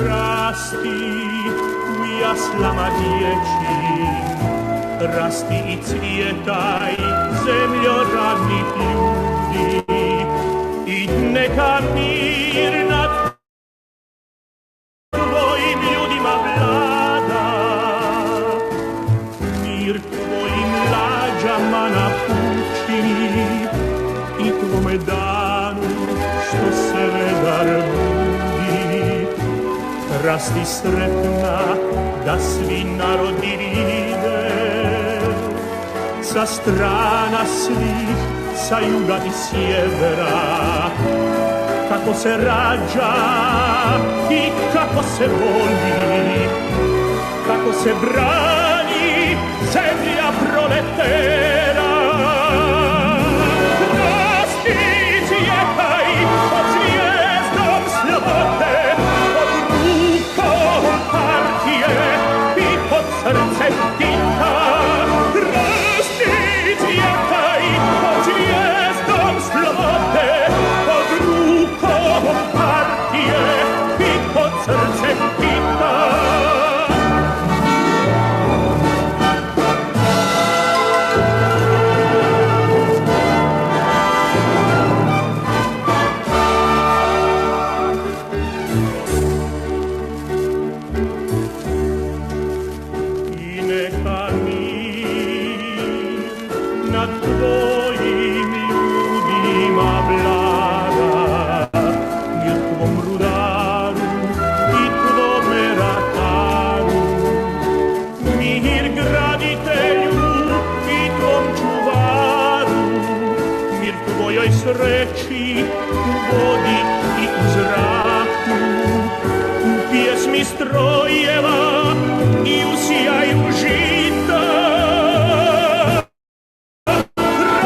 Rasti u jaslama dječjim, rasti i cvjetaj zemljo radnih ljudi, i neka mir nad tvojim ljudima vlada, mir tvojim lađama napučini i tvome danu što se vedar budi. Rasti sretna da svi narodi vide, sa strana svih, sa juga i sjevera, kako se rađa i kako se voli, kako se brani zemlja proletera. Rasti, cvjetaj pod zvijezdom slobode, pod rukom partije i pod srcem Tita. Rasti, cvjetaj pod zvijezdom slobode, pod rukom partije i pod srcem Tita. Sreći u vodi i u zraku, u pjesmi strojeva i u sjaju žita.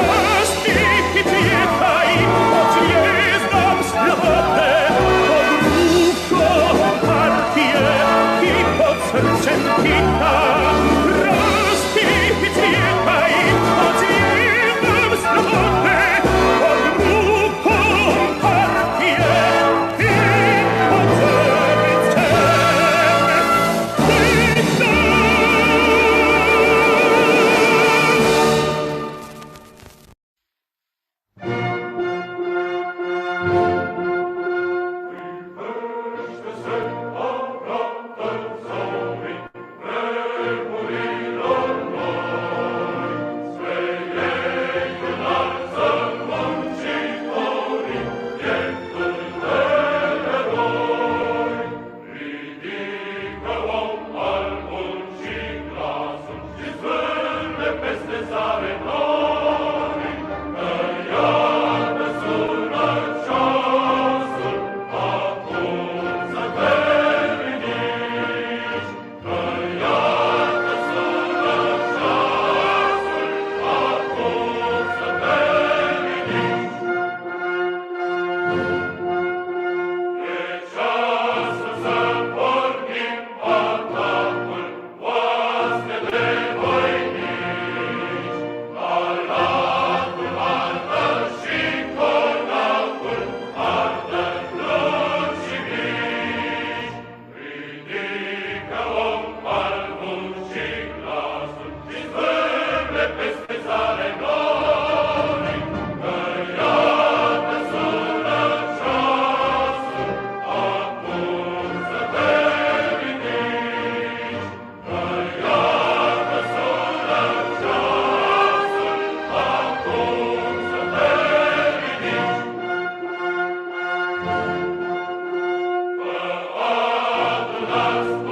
Rasti i cvjetaj pod zvijezdom slobode, pod rukom partije i pod srcem Tita. Rasti i cvjetaj pod zvijezdom slobode, Nas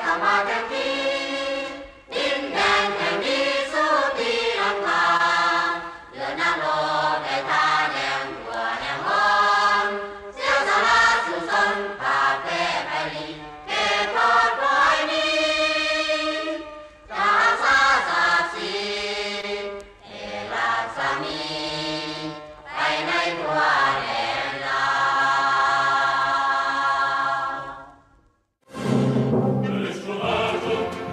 เข้ามาเต็มที่ดินแดนแห่งนี้สู้ตีลังกาเรือน้ำโลได้ท่าแดงทั่วแห่งหอนเสียสละสู่สนผ่าแพ้ไปลีเกตทอดปล่อยนี้รักษาศักดิ์ศรีเอราสมีไปในทั่วแดนลาว Nel suo bacio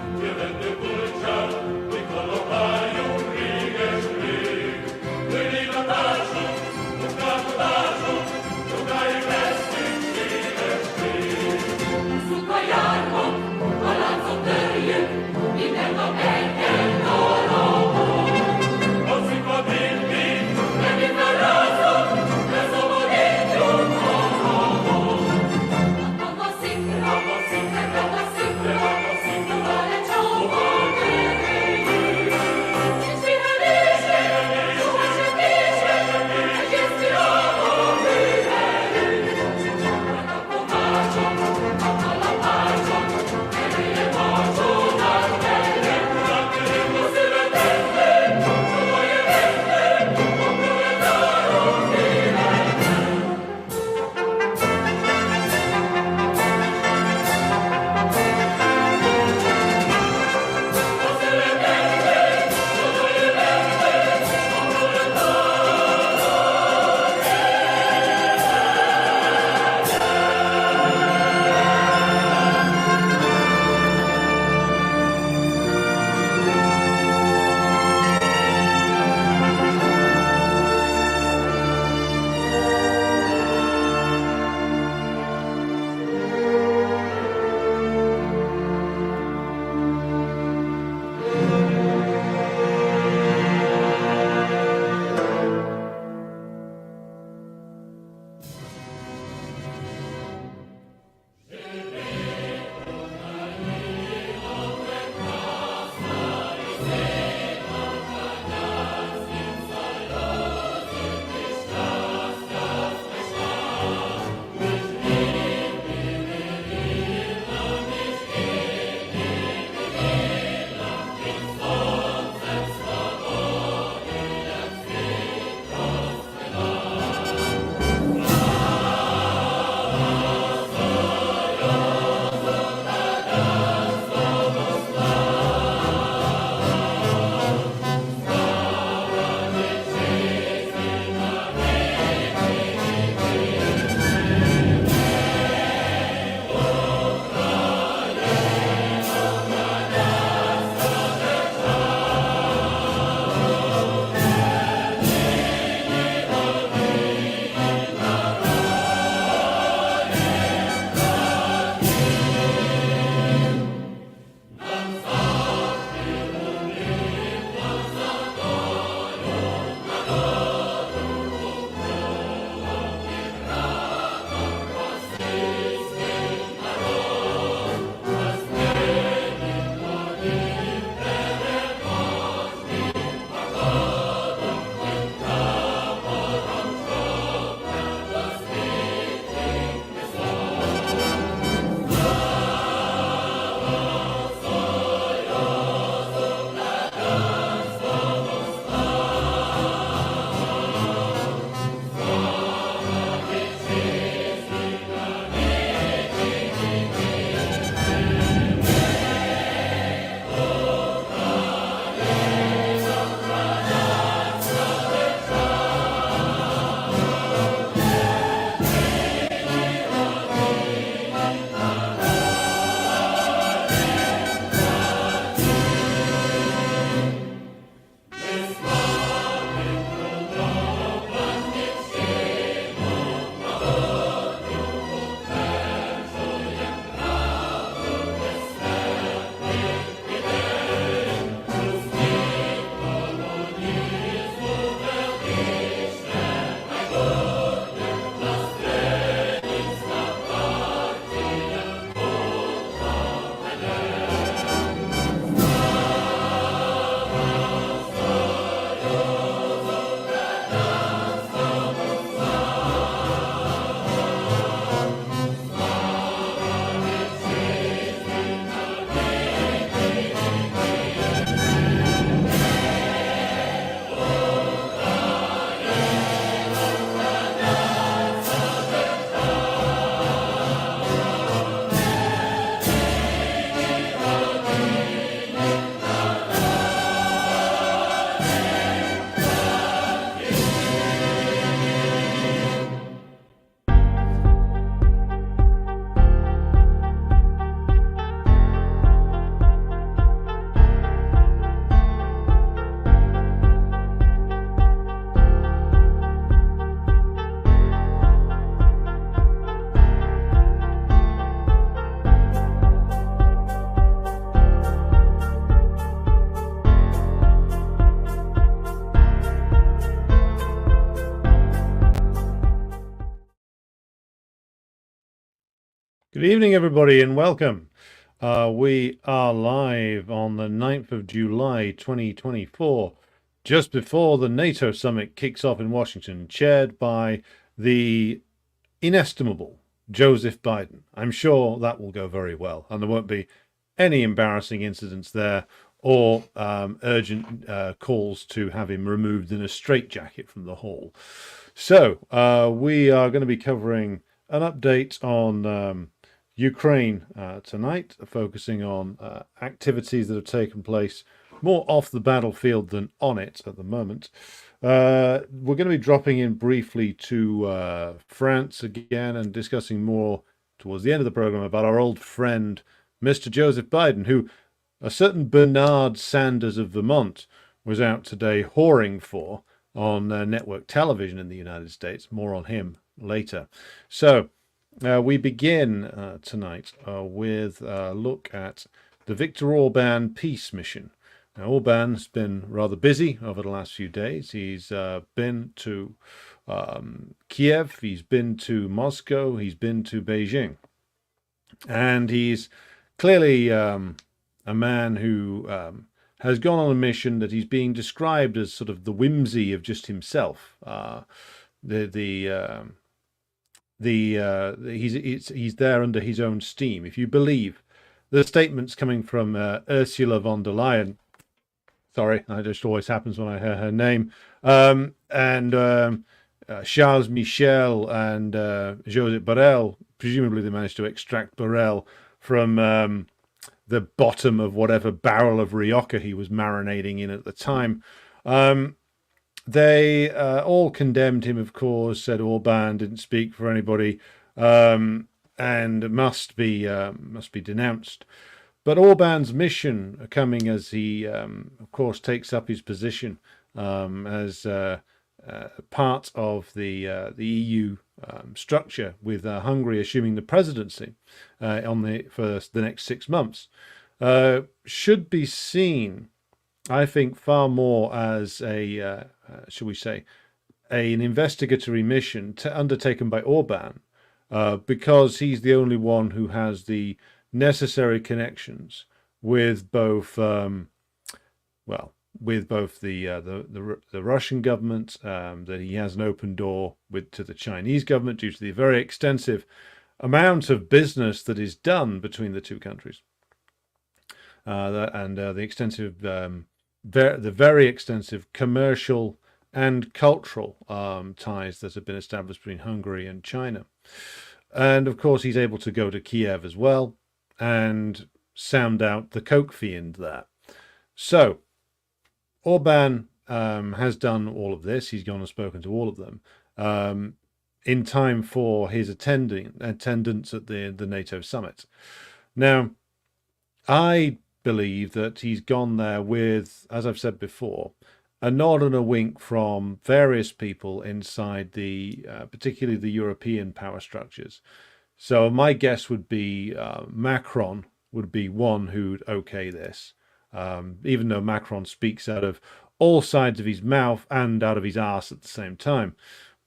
Good evening, everybody, and welcome. We are live on the 9th of July, 2024, just before the NATO summit kicks off in Washington, chaired by the inestimable Joseph Biden. I'm sure that will go very well, and there won't be any embarrassing incidents there or urgent calls to have him removed in a straitjacket from the hall. So we are going to be covering an update on Ukraine tonight, focusing on activities that have taken place more off the battlefield than on it at the moment. We're going to be dropping in briefly to France again and discussing more towards the end of the program about our old friend, Mr. Joseph Biden, who a certain Bernard Sanders of Vermont was out today whoring for on network television in the United States. More on him later. So we begin tonight with a look at the Victor Orban peace mission. Now, Orban's been rather busy over the last few days. He's been to Kiev, he's been to Moscow, he's been to Beijing. And he's clearly a man who has gone on a mission that he's being described as sort of the whimsy of just himself. He's there under his own steam. If you believe the statements coming from Ursula von der Leyen, sorry, it just always happens when I hear her name, and Charles Michel and Joseph Borrell, presumably they managed to extract Borrell from the bottom of whatever barrel of Rioja he was marinating in at the time. They all condemned him, of course, said Orban didn't speak for anybody, and must be denounced. But Orban's mission, coming as he, of course, takes up his position as part of the EU structure, with Hungary assuming the presidency for the next 6 months, should be seen, I think, far more as a, shall we say, an investigatory mission undertaken by Orban, because he's the only one who has the necessary connections with both, with both the Russian government, that he has an open door to the Chinese government due to the very extensive amount of business that is done between the two countries, and the very extensive commercial and cultural ties that have been established between Hungary and China. And of course, he's able to go to Kiev as well and sound out the coke fiend there. So Orban has done all of this. He's gone and spoken to all of them in time for his attendance at the NATO summit. Now, I believe that he's gone there with, as I've said before, a nod and a wink from various people inside the, particularly the European power structures. So my guess would be Macron would be one who'd okay this, even though Macron speaks out of all sides of his mouth and out of his arse at the same time.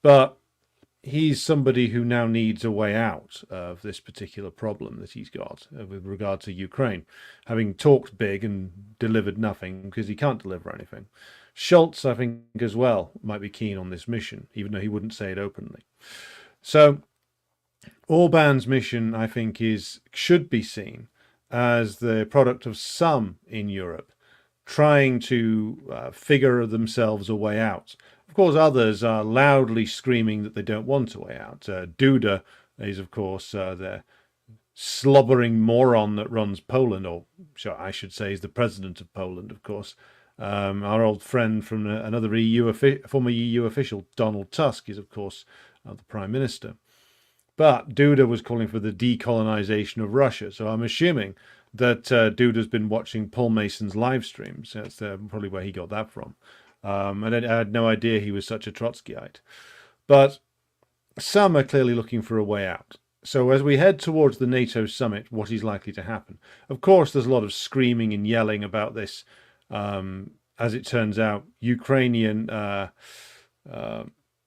But he's somebody who now needs a way out of this particular problem that he's got with regard to Ukraine, having talked big and delivered nothing because he can't deliver anything. Schultz, I think, as well, might be keen on this mission, even though he wouldn't say it openly. So Orban's mission, I think, should be seen as the product of some in Europe trying to figure themselves a way out. Of course, others are loudly screaming that they don't want a way out. Duda is, of course, the slobbering moron that runs Poland, or I should say is the president of Poland, of course. Our old friend from another former EU official, Donald Tusk, is, of course, the Prime Minister. But Duda was calling for the decolonization of Russia. So I'm assuming that Duda's been watching Paul Mason's live streams. That's probably where he got that from. I had no idea he was such a Trotskyite. But some are clearly looking for a way out. So as we head towards the NATO summit, what is likely to happen? Of course, there's a lot of screaming and yelling about this. As it turns out, Ukrainian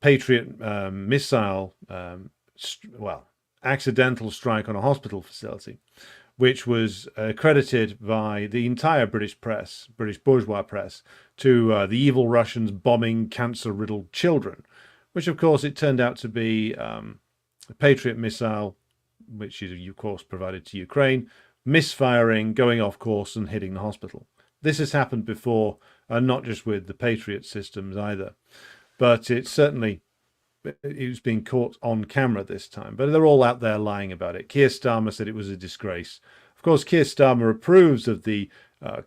Patriot missile, accidental strike on a hospital facility, which was credited by the entire British press, British bourgeois press, to the evil Russians bombing cancer-riddled children, which of course it turned out to be a Patriot missile, which is of course provided to Ukraine, misfiring, going off course and hitting the hospital. This has happened before, not just with the Patriot systems either, but it was being caught on camera this time. But they're all out there lying about it. Keir Starmer said it was a disgrace. Of course, Keir Starmer approves of the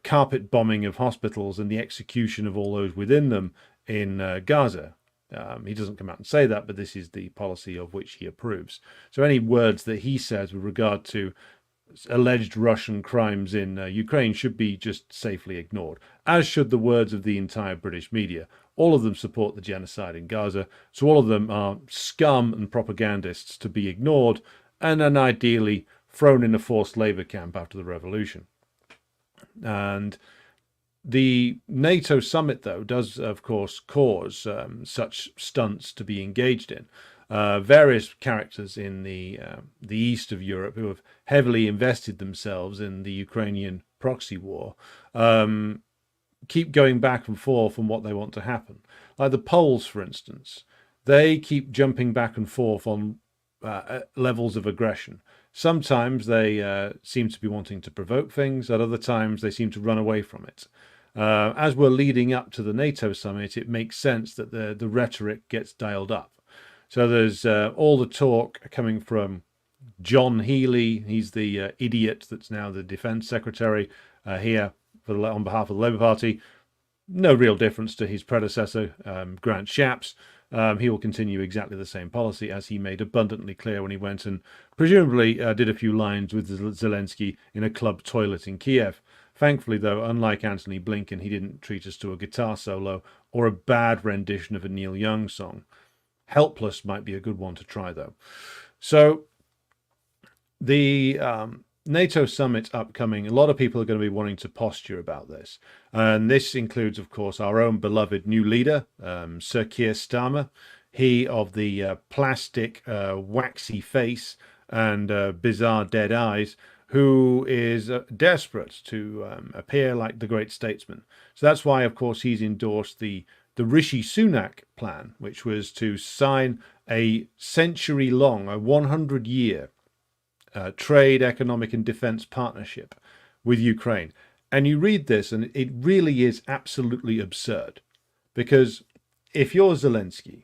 carpet bombing of hospitals and the execution of all those within them in Gaza. He doesn't come out and say that, but this is the policy of which he approves. So any words that he says with regard to alleged Russian crimes in Ukraine should be just safely ignored, as should the words of the entire British media. All of them support the genocide in Gaza, so all of them are scum and propagandists to be ignored and then ideally thrown in a forced labour camp after the revolution. And the NATO summit, though, does, of course, cause such stunts to be engaged in. Various characters in the east of Europe who have heavily invested themselves in the Ukrainian proxy war keep going back and forth on what they want to happen. Like the Poles, for instance, they keep jumping back and forth on levels of aggression. Sometimes they seem to be wanting to provoke things. At other times, they seem to run away from it. As we're leading up to the NATO summit, it makes sense that the rhetoric gets dialed up. So there's all the talk coming from John Healey. He's the idiot that's now the Defence Secretary here on behalf of the Labour Party. No real difference to his predecessor, Grant Shapps. He will continue exactly the same policy, as he made abundantly clear when he went and presumably did a few lines with Zelensky in a club toilet in Kiev. Thankfully, though, unlike Antony Blinken, he didn't treat us to a guitar solo or a bad rendition of a Neil Young song. Helpless might be a good one to try, though. So the NATO summit upcoming, a lot of people are going to be wanting to posture about this. And this includes, of course, our own beloved new leader, Sir Keir Starmer. He of the plastic, waxy face and bizarre dead eyes, who is desperate to appear like the great statesman. So that's why, of course, he's endorsed the Rishi Sunak plan, which was to sign a century-long, a 100-year trade, economic and defense partnership with Ukraine. And you read this and it really is absolutely absurd, because if you're Zelensky,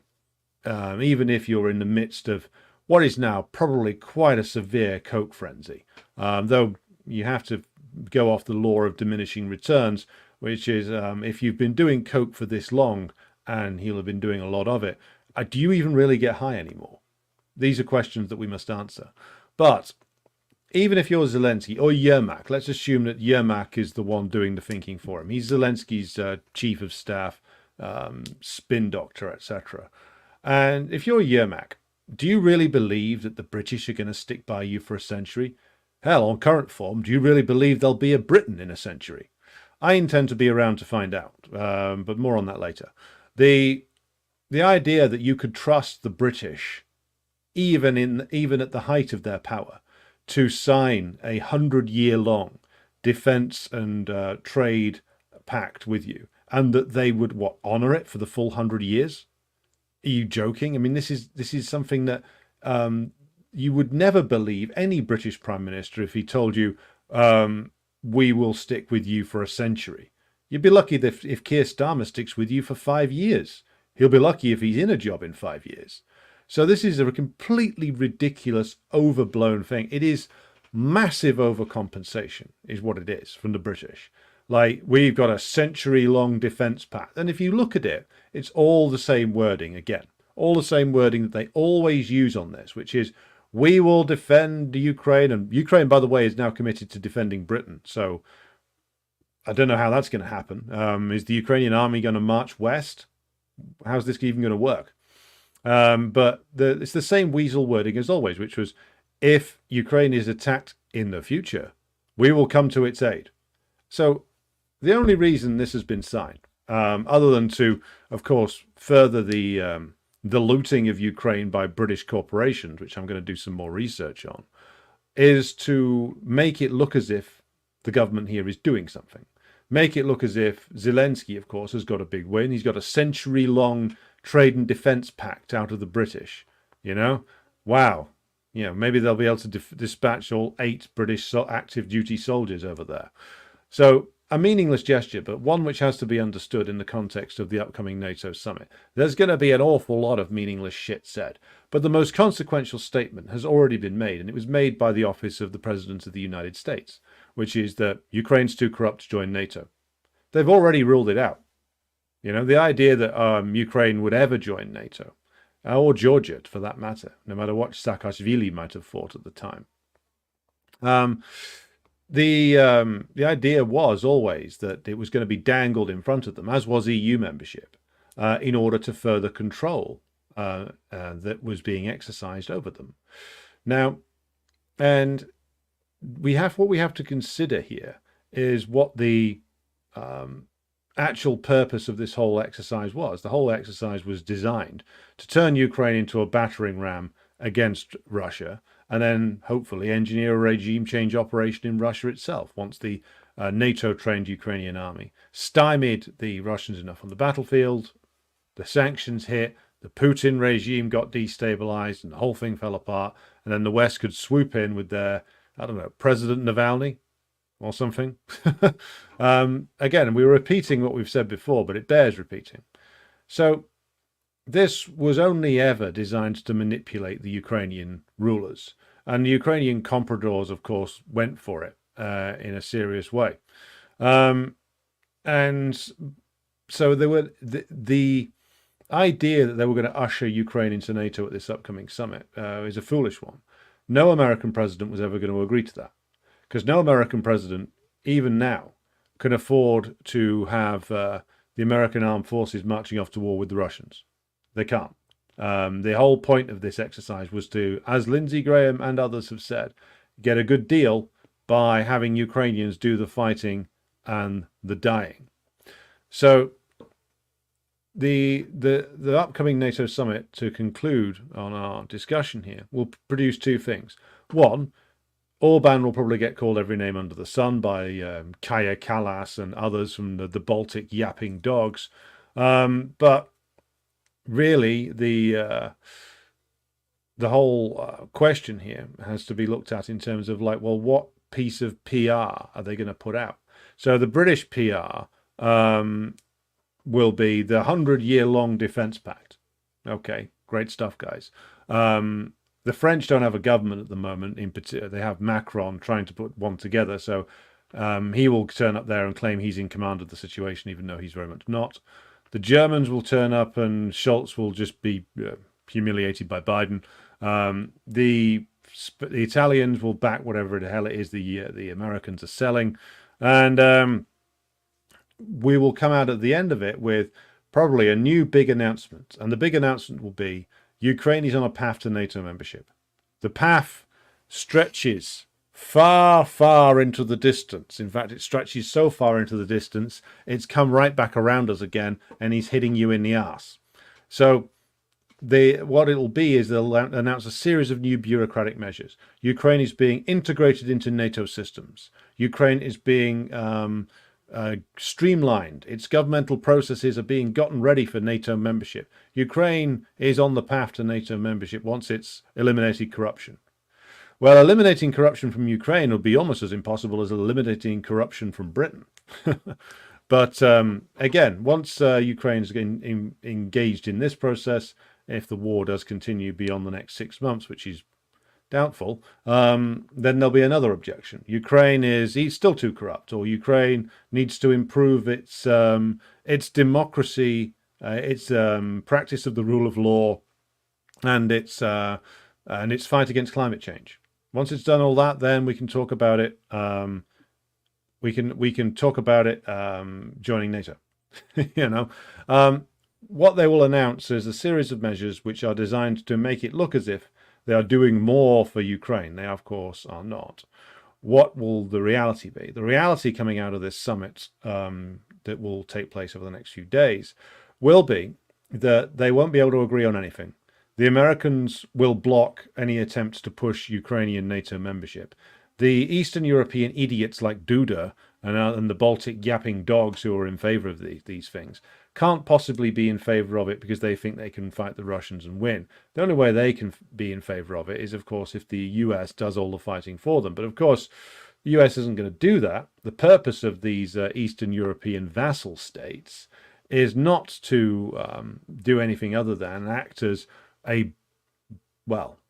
even if you're in the midst of what is now probably quite a severe coke frenzy, though you have to go off the law of diminishing returns, which is if you've been doing coke for this long, and he'll have been doing a lot of it, do you even really get high anymore? These are questions that we must answer. But even if you're Zelensky or Yermak, let's assume that Yermak is the one doing the thinking for him. He's Zelensky's chief of staff, spin doctor, etc. And if you're Yermak, do you really believe that the British are going to stick by you for a century? Hell, on current form, do you really believe there'll be a Britain in a century? I intend to be around to find out, but more on that later. The idea that you could trust the British, even at the height of their power, to sign a 100-year-long defense and trade pact with you, and that they would honor it for the full 100 years? Are you joking? I mean, this is something that you would never believe any British Prime Minister if he told you, we will stick with you for a century. You'd be lucky if Keir Starmer sticks with you for 5 years. He'll be lucky if he's in a job in 5 years. So this is a completely ridiculous, overblown thing. It is massive overcompensation, is what it is, from the British. Like, we've got a century-long defence pact. And if you look at it, it's all the same wording again. All the same wording that they always use on this, which is, we will defend Ukraine. And Ukraine, by the way, is now committed to defending Britain. So I don't know how that's going to happen. Is the Ukrainian army going to march west? How's this even going to work? But it's the same weasel wording as always, which was, if Ukraine is attacked in the future, we will come to its aid. So the only reason this has been signed, other than to, of course, further the the looting of Ukraine by British corporations, which I'm going to do some more research on, is to make it look as if the government here is doing something. Make it look as if Zelensky, of course, has got a big win. He's got a century-long trade and defense pact out of the British. You know, wow. You know, maybe they'll be able to dispatch all 8 British active duty soldiers over there. So a meaningless gesture, but one which has to be understood in the context of the upcoming NATO summit. There's going to be an awful lot of meaningless shit said, but the most consequential statement has already been made, and it was made by the office of the President of the United States, which is that Ukraine's too corrupt to join NATO. They've already ruled it out. You know, the idea that Ukraine would ever join NATO, or Georgia for that matter, no matter what Saakashvili might have thought at the time. The idea was always that it was going to be dangled in front of them, as was EU membership, in order to further control that was being exercised over them. Now, and what we have to consider here is what the actual purpose of this whole exercise was. The whole exercise was designed to turn Ukraine into a battering ram against Russia, and then hopefully engineer a regime change operation in Russia itself once the NATO-trained Ukrainian army stymied the Russians enough on the battlefield, the sanctions hit, the Putin regime got destabilized, and the whole thing fell apart, and then the West could swoop in with their, I don't know, President Navalny or something. Again, we were repeating what we've said before, but it bears repeating. So this was only ever designed to manipulate the Ukrainian rulers. And the Ukrainian compradors, of course, went for it in a serious way. And so there were the idea that they were going to usher Ukraine into NATO at this upcoming summit is a foolish one. No American president was ever going to agree to that, because no American president, even now, can afford to have the American armed forces marching off to war with the Russians. They can't. The whole point of this exercise was to, as Lindsey Graham and others have said, get a good deal by having Ukrainians do the fighting and the dying. So the upcoming NATO summit, to conclude on our discussion here, will produce 2 things. One, Orban will probably get called every name under the sun by Kaja Kallas and others from the Baltic yapping dogs. But really, the whole question here has to be looked at in terms of like, well, what piece of PR are they going to put out? So the British PR will be the 100-year-long defense pact. Okay, great stuff, guys. The French don't have a government at the moment. In particular, they have Macron trying to put one together. So he will turn up there and claim he's in command of the situation, even though he's very much not. The Germans will turn up and Scholz will just be humiliated by Biden. The Italians will back whatever the hell it is the Americans are selling. And we will come out at the end of it with probably a new big announcement. And the big announcement will be Ukraine is on a path to NATO membership. The path stretches far, far into the distance. In fact, it stretches so far into the distance, it's come right back around us again, and he's hitting you in the arse. So what it'll be is they'll announce a series of new bureaucratic measures. Ukraine is being integrated into NATO systems. Ukraine is being streamlined. Its governmental processes are being gotten ready for NATO membership. Ukraine is on the path to NATO membership once it's eliminated corruption. Well, eliminating corruption from Ukraine would be almost as impossible as eliminating corruption from Britain. But again, once Ukraine's engaged in this process, if the war does continue beyond the next 6 months, which is doubtful, then there'll be another objection. Ukraine is still too corrupt, or Ukraine needs to improve its democracy, its practice of the rule of law, and its fight against climate change. Once it's done all that, then we can talk about it. We can talk about it joining NATO. What they will announce is a series of measures which are designed to make it look as if they are doing more for Ukraine. They, of course, are not. What will the reality be? The reality coming out of this summit that will take place over the next few days will be that they won't be able to agree on anything. The Americans will block any attempts to push Ukrainian NATO membership. The Eastern European idiots like Duda and the Baltic yapping dogs who are in favor of these things can't possibly be in favor of it because they think they can fight the Russians and win. The only way they can be in favor of it is, of course, if the US does all the fighting for them. But of course, the US isn't going to do that. The purpose of these Eastern European vassal states is not to do anything other than act as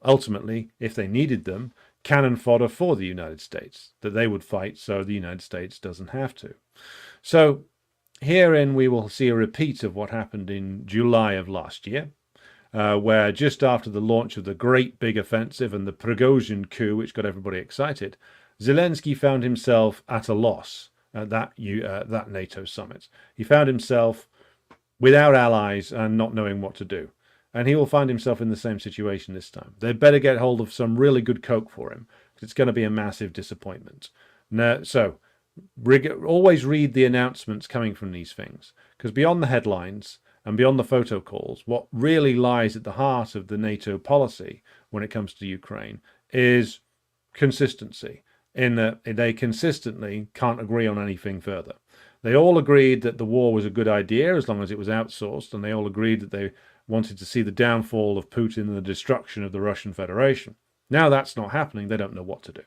ultimately, if they needed them, cannon fodder for the United States, that they would fight so the United States doesn't have to. So herein we will see a repeat of what happened in July of last year, where just after the launch of the great big offensive and the Prigozhin coup, which got everybody excited, Zelensky found himself at a loss at that NATO summit. He found himself without allies and not knowing what to do. And he will find himself in the same situation this time. They'd better get hold of some really good coke for him, because it's going to be a massive disappointment. Now, so always read the announcements coming from these things, because beyond the headlines and beyond the photo calls, what really lies at the heart of the NATO policy when it comes to Ukraine is consistency, in that they consistently can't agree on anything further. They all agreed that the war was a good idea as long as it was outsourced, and they all agreed that they wanted to see the downfall of Putin and the destruction of the Russian Federation. Now that's not happening. They don't know what to do.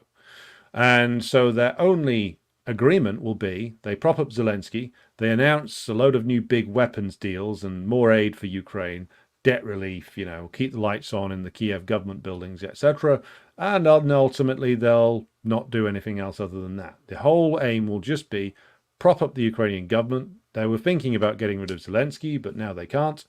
And so their only agreement will be they prop up Zelensky, they announce a load of new big weapons deals and more aid for Ukraine, debt relief, keep the lights on in the Kiev government buildings, etc. And ultimately they'll not do anything else other than that. The whole aim will just be prop up the Ukrainian government. They were thinking about getting rid of Zelensky, but now they can't.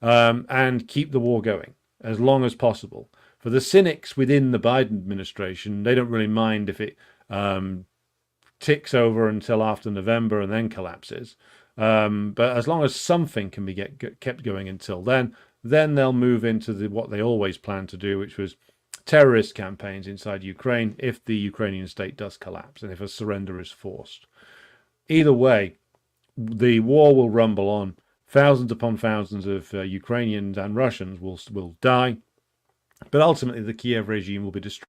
And keep the war going as long as possible. For the cynics within the Biden administration, they don't really mind if it ticks over until after November and then collapses. But as long as something can be kept going until then they'll move into what they always planned to do, which was terrorist campaigns inside Ukraine if the Ukrainian state does collapse and if a surrender is forced. Either way, the war will rumble on. Thousands upon thousands of Ukrainians and Russians will die, but ultimately the Kiev regime will be destroyed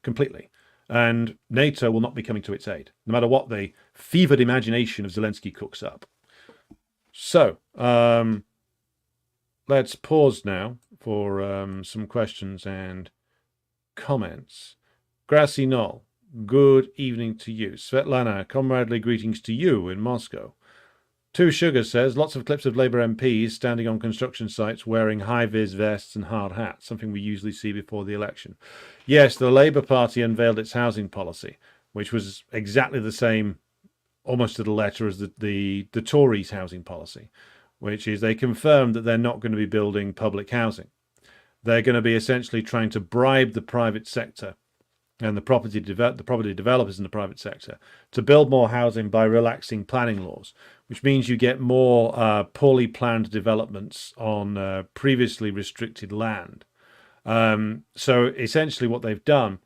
completely, and NATO will not be coming to its aid, no matter what the fevered imagination of Zelensky cooks up. So let's pause now for some questions and comments. Grassy Knoll. Good evening to you. Svetlana, comradely greetings to you in Moscow. Two Sugar says, lots of clips of Labour MPs standing on construction sites wearing high-vis vests and hard hats, something we usually see before the election. Yes, the Labour Party unveiled its housing policy, which was exactly the same, almost to the letter, as the Tories' housing policy, which is they confirmed that they're not going to be building public housing. They're going to be essentially trying to bribe the private sector and the property developers in the private sector to build more housing by relaxing planning laws, which means you get more poorly planned developments on previously restricted land. So essentially what they've done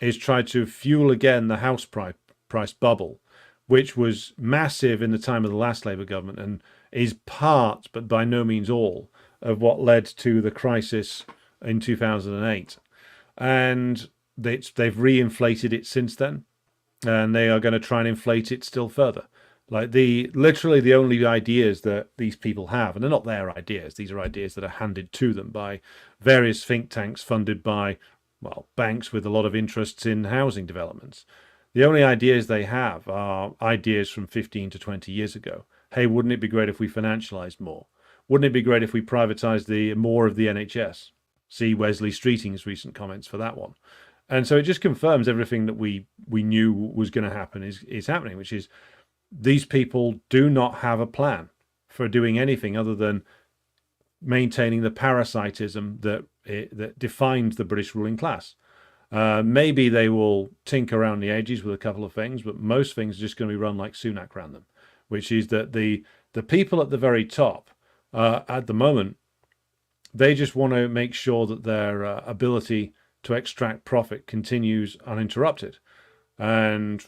is try to fuel again the house price bubble, which was massive in the time of the last Labour government and is part, but by no means all, of what led to the crisis in 2008. And they've reinflated it since then, and they are going to try and inflate it still further. Like literally the only ideas that these people have, and they're not their ideas, these are ideas that are handed to them by various think tanks funded by, banks with a lot of interests in housing developments. The only ideas they have are ideas from 15 to 20 years ago. Hey, wouldn't it be great if we financialized more? Wouldn't it be great if we privatized more of the NHS? See Wesley Streeting's recent comments for that one. And so it just confirms everything that we knew was going to happen is happening, which is these people do not have a plan for doing anything other than maintaining the parasitism that defines the British ruling class. Maybe they will tinker around the edges with a couple of things, but most things are just going to be run like Sunak ran them, which is that the people at the very top at the moment, they just want to make sure that their ability to extract profit continues uninterrupted. And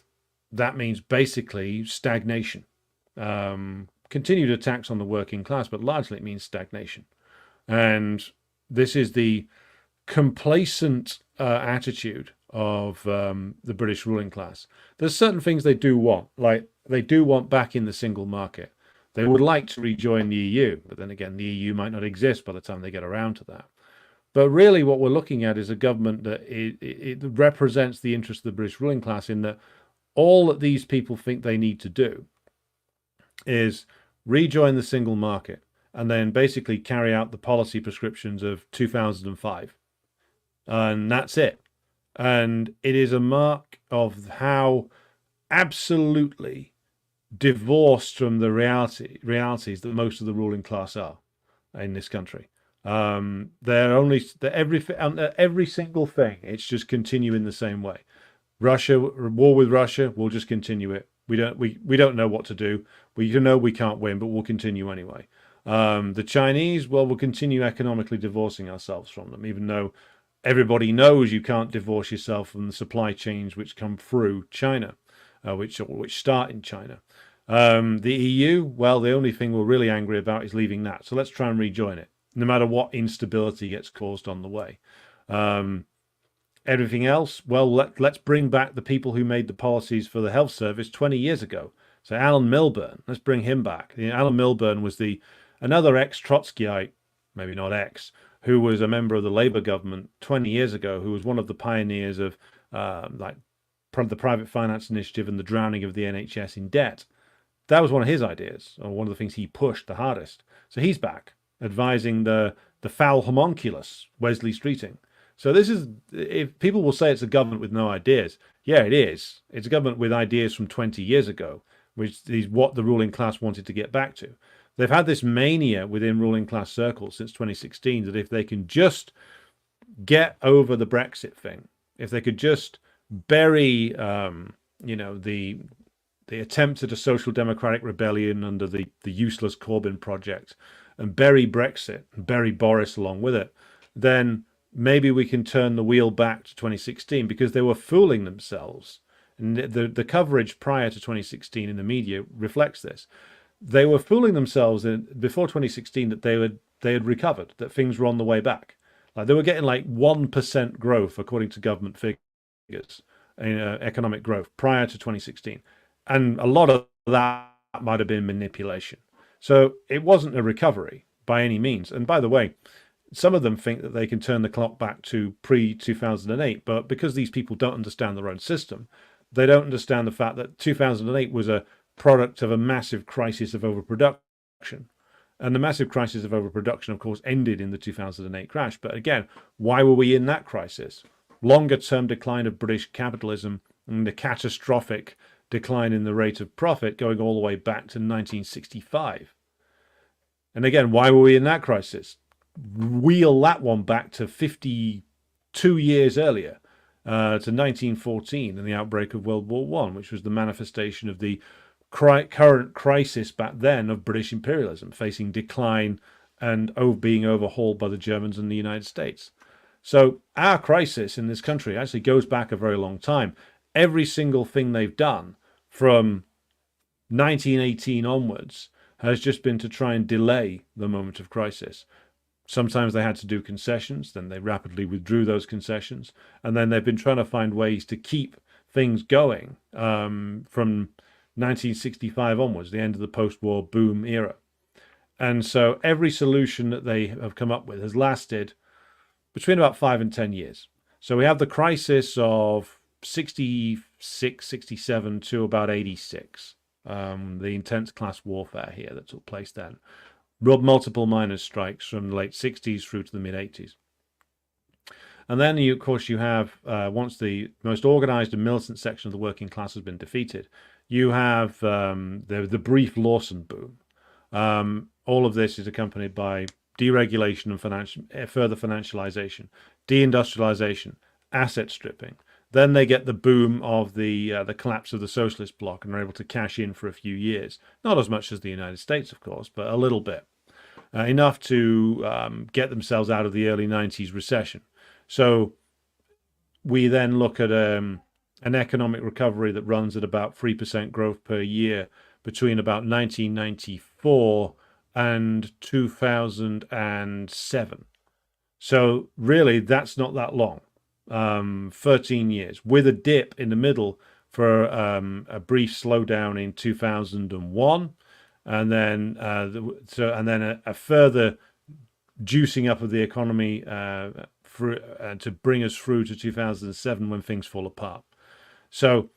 that means basically stagnation, continued attacks on the working class, but largely it means stagnation. And this is the complacent attitude of the British ruling class. There's certain things they do want, like they do want back in the single market. They would like to rejoin the EU, but then again, the EU might not exist by the time they get around to that. But really what we're looking at is a government that it represents the interest of the British ruling class, in that all that these people think they need to do is rejoin the single market and then basically carry out the policy prescriptions of 2005. And that's it. And it is a mark of how absolutely divorced from the realities that most of the ruling class are in this country. Every single thing, it's just continuing the same way. Russia, war with Russia, we'll just continue it. We don't know what to do. We know we can't win, but we'll continue anyway. The Chinese, well, we'll continue economically divorcing ourselves from them, even though everybody knows you can't divorce yourself from the supply chains which come through China, which start in China. The EU, well, the only thing we're really angry about is leaving that. So let's try and rejoin it, no matter what instability gets caused on the way. Everything else, well, let's bring back the people who made the policies for the health service 20 years ago. So Alan Milburn, let's bring him back. Alan Milburn was another ex-Trotskyite, maybe not ex, who was a member of the Labour government 20 years ago, who was one of the pioneers of the private finance initiative and the drowning of the NHS in debt. That was one of his ideas, or one of the things he pushed the hardest. So he's back, advising the foul homunculus, Wesley Streeting. So this is, if people will say it's a government with no ideas, yeah, it is. It's a government with ideas from 20 years ago, which is what the ruling class wanted to get back to. They've had this mania within ruling class circles since 2016 that if they can just get over the Brexit thing, if they could just bury, the attempt at a social democratic rebellion under the useless Corbyn project, and bury Brexit and bury Boris along with it, then maybe we can turn the wheel back to 2016, because they were fooling themselves. And the coverage prior to 2016 in the media reflects this. They were fooling themselves before 2016 that they had recovered, that things were on the way back. Like they were getting like 1% growth according to government figures in economic growth prior to 2016. And a lot of that might have been manipulation. So it wasn't a recovery by any means. And by the way, some of them think that they can turn the clock back to pre-2008, but because these people don't understand their own system, they don't understand the fact that 2008 was a product of a massive crisis of overproduction. And the massive crisis of overproduction, of course, ended in the 2008 crash. But again, why were we in that crisis? Longer-term decline of British capitalism and the catastrophic decline in the rate of profit going all the way back to 1965. And again, why were we in that crisis? Wheel that one back to 52 years earlier, to 1914 and the outbreak of World War I, which was the manifestation of the current crisis back then of British imperialism, facing decline and being overhauled by the Germans and the United States. So our crisis in this country actually goes back a very long time. Every single thing they've done from 1918 onwards has just been to try and delay the moment of crisis. Sometimes they had to do concessions, then they rapidly withdrew those concessions, and then they've been trying to find ways to keep things going from 1965 onwards, the end of the post-war boom era. And so every solution that they have come up with has lasted between about 5 and 10 years. So we have the crisis of 66, 67 to about 86, the intense class warfare here that took place then. Multiple miners' strikes from the late 60s through to the mid-80s. And then, of course, you have, once the most organized and militant section of the working class has been defeated, you have the brief Lawson boom. All of this is accompanied by deregulation and further financialization, deindustrialization, asset stripping. Then they get the boom of the collapse of the socialist bloc and are able to cash in for a few years. Not as much as the United States, of course, but a little bit. Enough to get themselves out of the early 90s recession. So we then look at an economic recovery that runs at about 3% growth per year between about 1994 1994 and 2007. So really, that's not that long. 13 years, with a dip in the middle for a brief slowdown in 2001, and then a further juicing up of the economy to bring us through to 2007 when things fall apart. So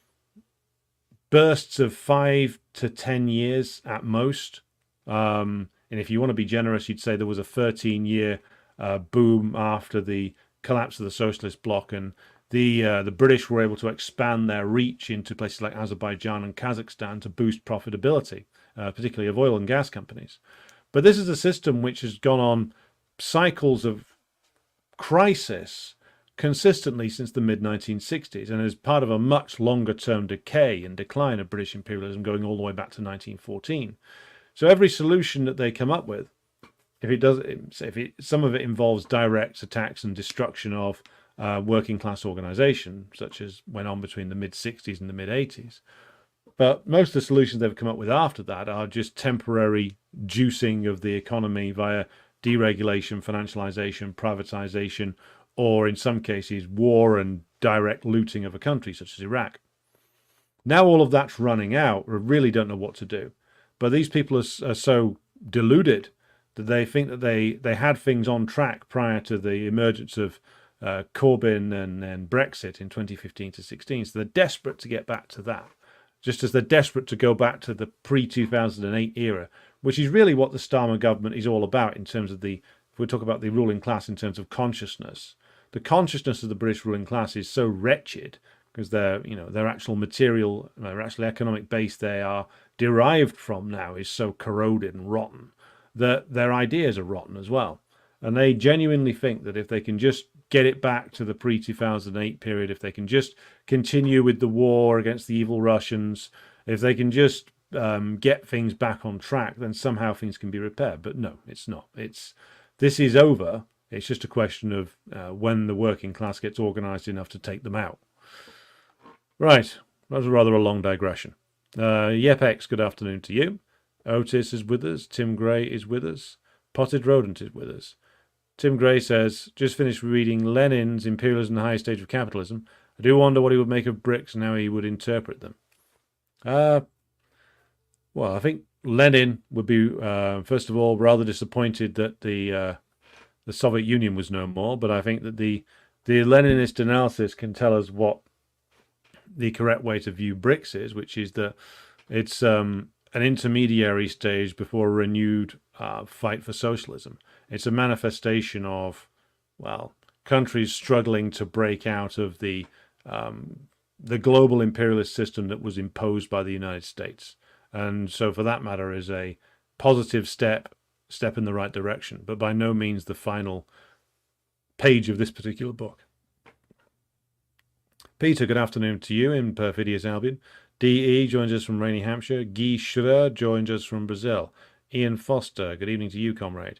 bursts of 5 to 10 years at most. And if you want to be generous, you'd say there was a 13-year boom after the collapse of the socialist bloc, and the British were able to expand their reach into places like Azerbaijan and Kazakhstan to boost profitability, particularly of oil and gas companies. But this is a system which has gone on cycles of crisis consistently since the mid-1960s, and is part of a much longer-term decay and decline of British imperialism going all the way back to 1914. So every solution that they come up with, some of it involves direct attacks and destruction of working class organisation, such as went on between the mid-60s and the mid-80s. But most of the solutions they've come up with after that are just temporary juicing of the economy via deregulation, financialization, privatization, or in some cases, war and direct looting of a country, such as Iraq. Now all of that's running out. We really don't know what to do. But these people are so deluded that they think that they had things on track prior to the emergence of Corbyn and Brexit in 2015 to 16. So they're desperate to get back to that, just as they're desperate to go back to the pre-2008 era, which is really what the Starmer government is all about in terms of if we talk about the ruling class in terms of consciousness. The consciousness of the British ruling class is so wretched because their actual material, their actual economic base they are derived from now is so corroded and rotten that their ideas are rotten as well. And they genuinely think that if they can just get it back to the pre-2008 period, if they can just continue with the war against the evil Russians, if they can just get things back on track, then somehow things can be repaired. But no, it's not. This is over. It's just a question of when the working class gets organised enough to take them out. Right, that was rather a long digression. Yepex, good afternoon to you. Otis is with us. Tim Gray is with us. Potted Rodent is with us. Tim Gray says, just finished reading Lenin's Imperialism and the Highest Stage of Capitalism. I do wonder what he would make of BRICS and how he would interpret them. Well, I think Lenin would be, first of all, rather disappointed that the Soviet Union was no more, but I think that the Leninist analysis can tell us what the correct way to view BRICS is, which is that it's an intermediary stage before a renewed fight for socialism. It's a manifestation of, well, countries struggling to break out of the global imperialist system that was imposed by the United States. And so for that matter is a positive step in the right direction, but by no means the final page of this particular book. Peter, good afternoon to you in Perfidious Albion. D.E. joins us from rainy Hampshire. Guy Schroer joins us from Brazil. Ian Foster, good evening to you, comrade.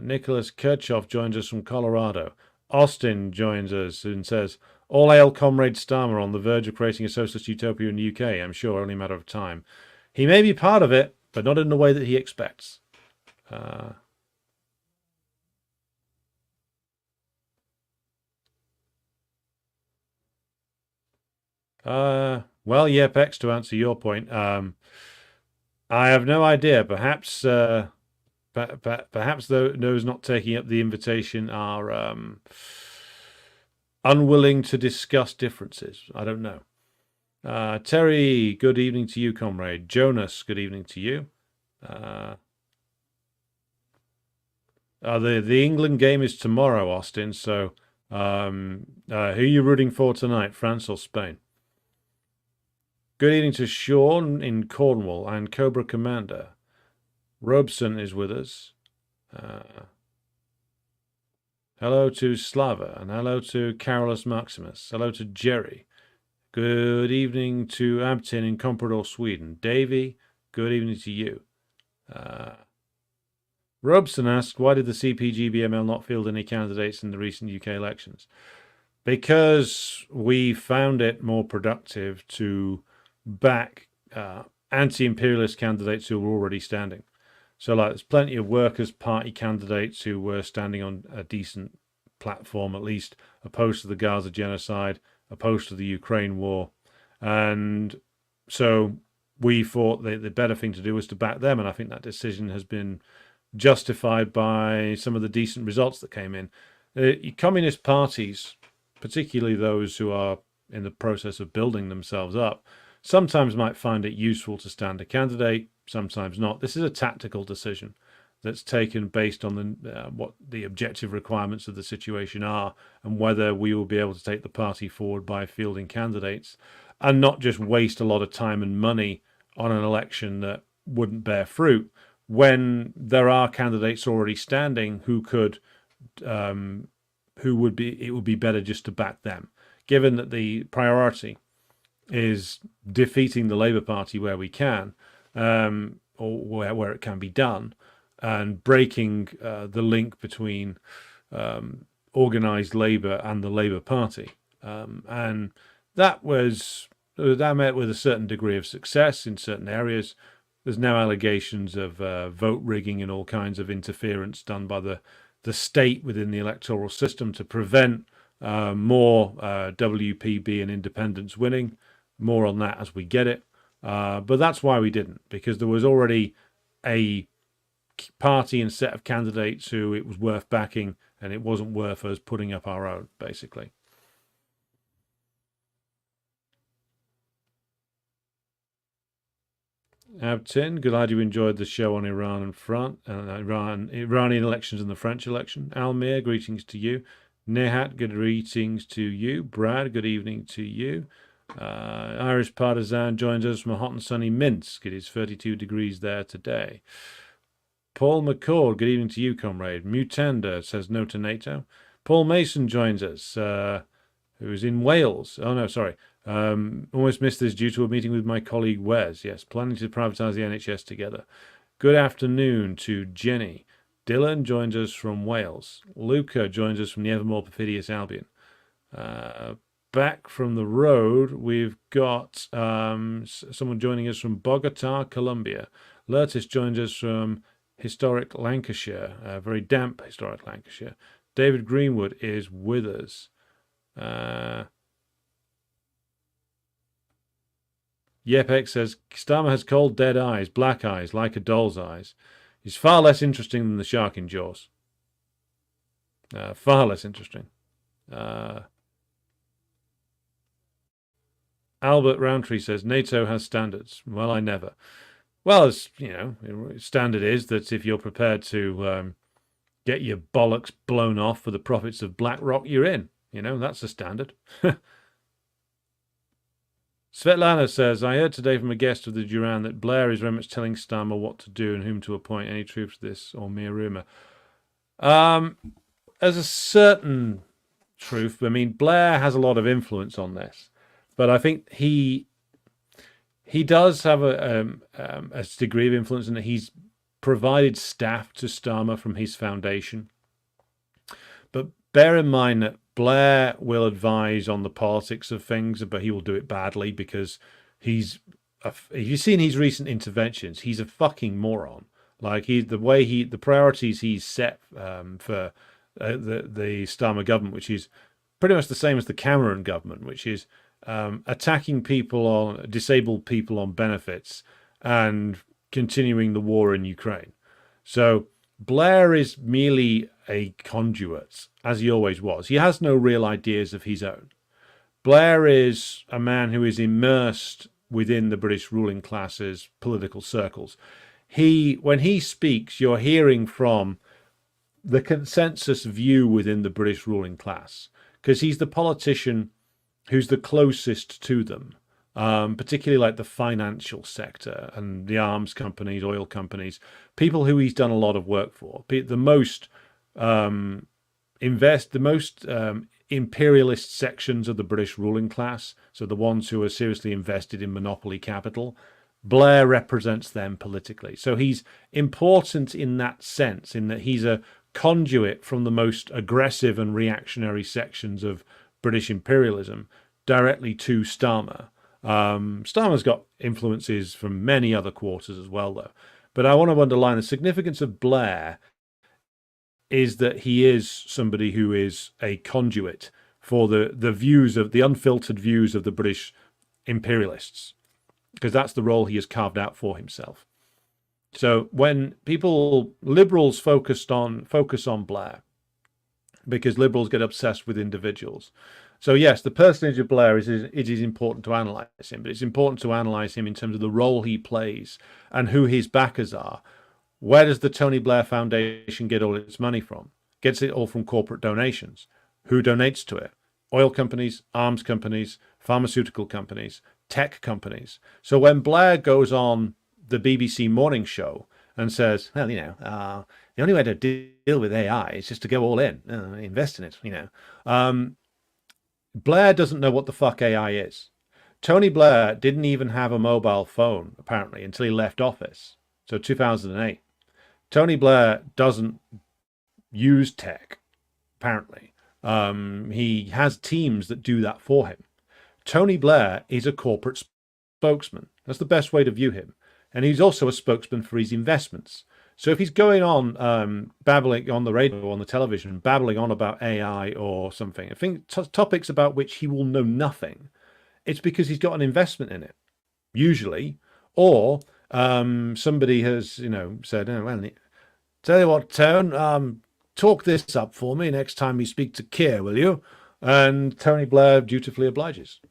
Nicholas Kirchhoff joins us from Colorado. Austin joins us and says, all hail Comrade Starmer on the verge of creating a socialist utopia in the UK. I'm sure only a matter of time. He may be part of it, but not in the way that he expects. Well, yeah, Pex, to answer your point, I have no idea. Perhaps those not taking up the invitation are unwilling to discuss differences. I don't know. Terry, good evening to you, comrade. Jonas, good evening to you. The England game is tomorrow, Austin. So, who are you rooting for tonight, France or Spain? Good evening to Sean in Cornwall and Cobra Commander. Robeson is with us. Hello to Slava and hello to Carolus Maximus. Hello to Jerry. Good evening to Abtin in Comprador, Sweden. Davy, good evening to you. Robeson asked, why did the CPG-BML not field any candidates in the recent UK elections? Because we found it more productive to back anti-imperialist candidates who were already standing. So like there's plenty of Workers' Party candidates who were standing on a decent platform, at least opposed to the Gaza genocide, opposed to the Ukraine war. And so we thought that the better thing to do was to back them. And I think that decision has been justified by some of the decent results that came in. Communist parties, particularly those who are in the process of building themselves up, sometimes might find it useful to stand a candidate, sometimes not. This is a tactical decision that's taken based on what the objective requirements of the situation are and whether we will be able to take the party forward by fielding candidates and not just waste a lot of time and money on an election that wouldn't bear fruit when there are candidates already standing who could it would be better just to back them, given that the priority is defeating the Labour Party where we can, or where it can be done, and breaking the link between organised Labour and the Labour Party. And that met with a certain degree of success in certain areas. There's now allegations of vote rigging and all kinds of interference done by the state within the electoral system to prevent more WPB and independents winning. More on that as we get it. But that's why we didn't, because there was already a party and set of candidates who it was worth backing, and it wasn't worth us putting up our own, basically. Abtin, glad you enjoyed the show on Iran and France, Iranian elections and the French election. Almir, greetings to you. Nehat, good greetings to you. Brad, good evening to you. Irish Partisan joins us from a hot and sunny Minsk. It is 32 degrees there today. Paul McCord, good evening to you, comrade. Mutanda says no to NATO. Paul Mason joins us, who's in Wales. Oh, no, sorry. Almost missed this due to a meeting with my colleague Wes. Yes, planning to privatise the NHS together. Good afternoon to Jenny. Dylan joins us from Wales. Luca joins us from the ever more perfidious Albion. Back from the road, we've got someone joining us from Bogota, Colombia. Lurtis joins us from historic Lancashire, very damp historic Lancashire. David Greenwood is with us. Yepek says, Starmer has cold, dead eyes, black eyes, like a doll's eyes. He's far less interesting than the shark in Jaws. Far less interesting. Albert Roundtree says, NATO has standards. Well, I never. Well, as you know, standard is that if you're prepared to get your bollocks blown off for the profits of BlackRock, you're in. You know, that's a standard. Svetlana says, I heard today from a guest of the Duran that Blair is very much telling Starmer what to do and whom to appoint. Any truth to this or mere rumour? There's a certain truth. I mean, Blair has a lot of influence on this. But I think he does have a degree of influence in that he's provided staff to Starmer from his foundation. But bear in mind that Blair will advise on the politics of things, but he will do it badly because if you've seen his recent interventions, he's a fucking moron. Like the priorities he's set for the Starmer government, which is pretty much the same as the Cameron government, which is attacking disabled people on benefits and continuing the war in Ukraine. So Blair is merely a conduit, as he always was. He has no real ideas of his own. Blair is a man who is immersed within the British ruling class's political circles. When he speaks, you're hearing from the consensus view within the British ruling class, because he's the politician who's the closest to them, particularly like the financial sector and the arms companies, oil companies, people who he's done a lot of work for. The most imperialist sections of the British ruling class, so the ones who are seriously invested in monopoly capital, Blair represents them politically. So he's important in that sense, in that he's a conduit from the most aggressive and reactionary sections of British imperialism directly to Starmer. Starmer's got influences from many other quarters as well, though. But I want to underline the significance of Blair is that he is somebody who is a conduit for the views of the unfiltered views of the British imperialists, because that's the role he has carved out for himself. So when liberals focus on Blair, because liberals get obsessed with individuals. So yes, the personage of Blair it is important to analyze him, but it's important to analyze him in terms of the role he plays and who his backers are. Where does the Tony Blair Foundation get all its money from? Gets it all from corporate donations. Who donates to it? Oil companies, arms companies, pharmaceutical companies, tech companies. So when Blair goes on the BBC morning show and says, well, the only way to deal with AI is just to go all in, invest in it, Blair doesn't know what the fuck AI is. Tony Blair didn't even have a mobile phone, apparently, until he left office. So 2008. Tony Blair doesn't use tech, apparently. He has teams that do that for him. Tony Blair is a corporate spokesman. That's the best way to view him. And he's also a spokesman for his investments. So if he's going on babbling on the radio, on the television, babbling on about AI or something, I think topics about which he will know nothing, it's because he's got an investment in it, usually. Or somebody has, said, oh, well, tell you what, Tone, talk this up for me next time you speak to Keir, will you? And Tony Blair dutifully obliges.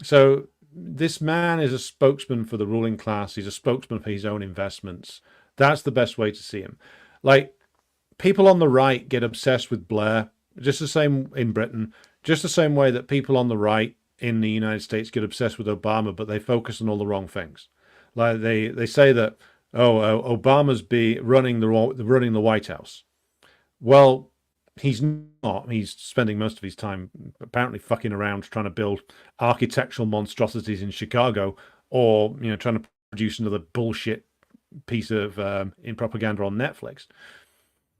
So this man is a spokesman for the ruling class. He's a spokesman for his own investments. That's the best way to see him. Like, people on the right get obsessed with Blair, just the same in Britain, just the same way that people on the right in the United States get obsessed with Obama, but they focus on all the wrong things. Like they say that, Obama's running the White House. Well, he's not. He's spending most of his time apparently fucking around trying to build architectural monstrosities in Chicago, or trying to produce another bullshit piece of in propaganda on Netflix.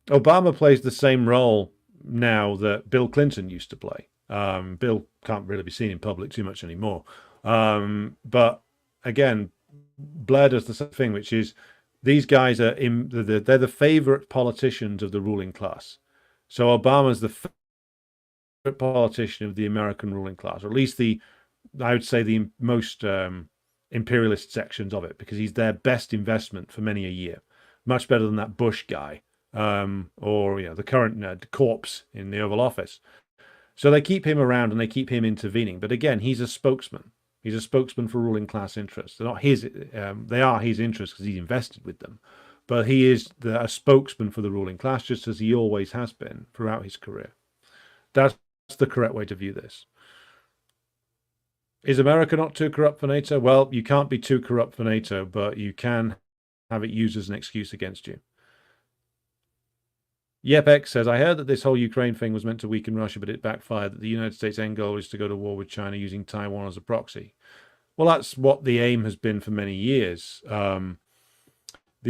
Obama plays the same role now that Bill Clinton used to play. Bill can't really be seen in public too much anymore. But again, Blair does the same thing, which is these guys they're the favorite politicians of the ruling class. So Obama's the favorite politician of the American ruling class, or at least I would say the most imperialist sections of it, because he's their best investment for many a year, much better than that Bush guy, or the current corpse in the Oval Office. So they keep him around and they keep him intervening. But again, he's a spokesman. He's a spokesman for ruling class interests. They're not his. They are his interests because he's invested with them. But he is a spokesman for the ruling class, just as he always has been throughout his career. That's the correct way to view this. Is America not too corrupt for NATO? Well, you can't be too corrupt for NATO, but you can have it used as an excuse against you. YepX says, I heard that this whole Ukraine thing was meant to weaken Russia, but it backfired, that the United States' end goal is to go to war with China using Taiwan as a proxy. Well, that's what the aim has been for many years. The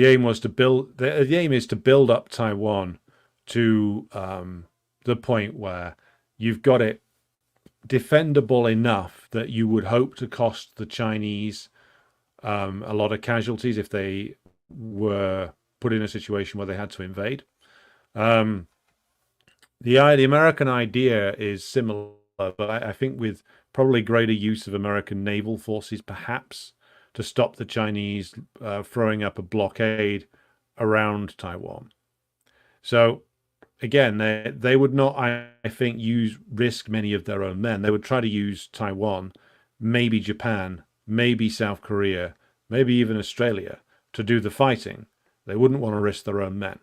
aim was to build. The aim is to build up Taiwan to the point where you've got it defendable enough that you would hope to cost the Chinese a lot of casualties if they were put in a situation where they had to invade. The American idea is similar, but I think with probably greater use of American naval forces, perhaps, to stop the Chinese throwing up a blockade around Taiwan. So, again, they would not, I think, risk many of their own men. They would try to use Taiwan, maybe Japan, maybe South Korea, maybe even Australia to do the fighting. They wouldn't want to risk their own men.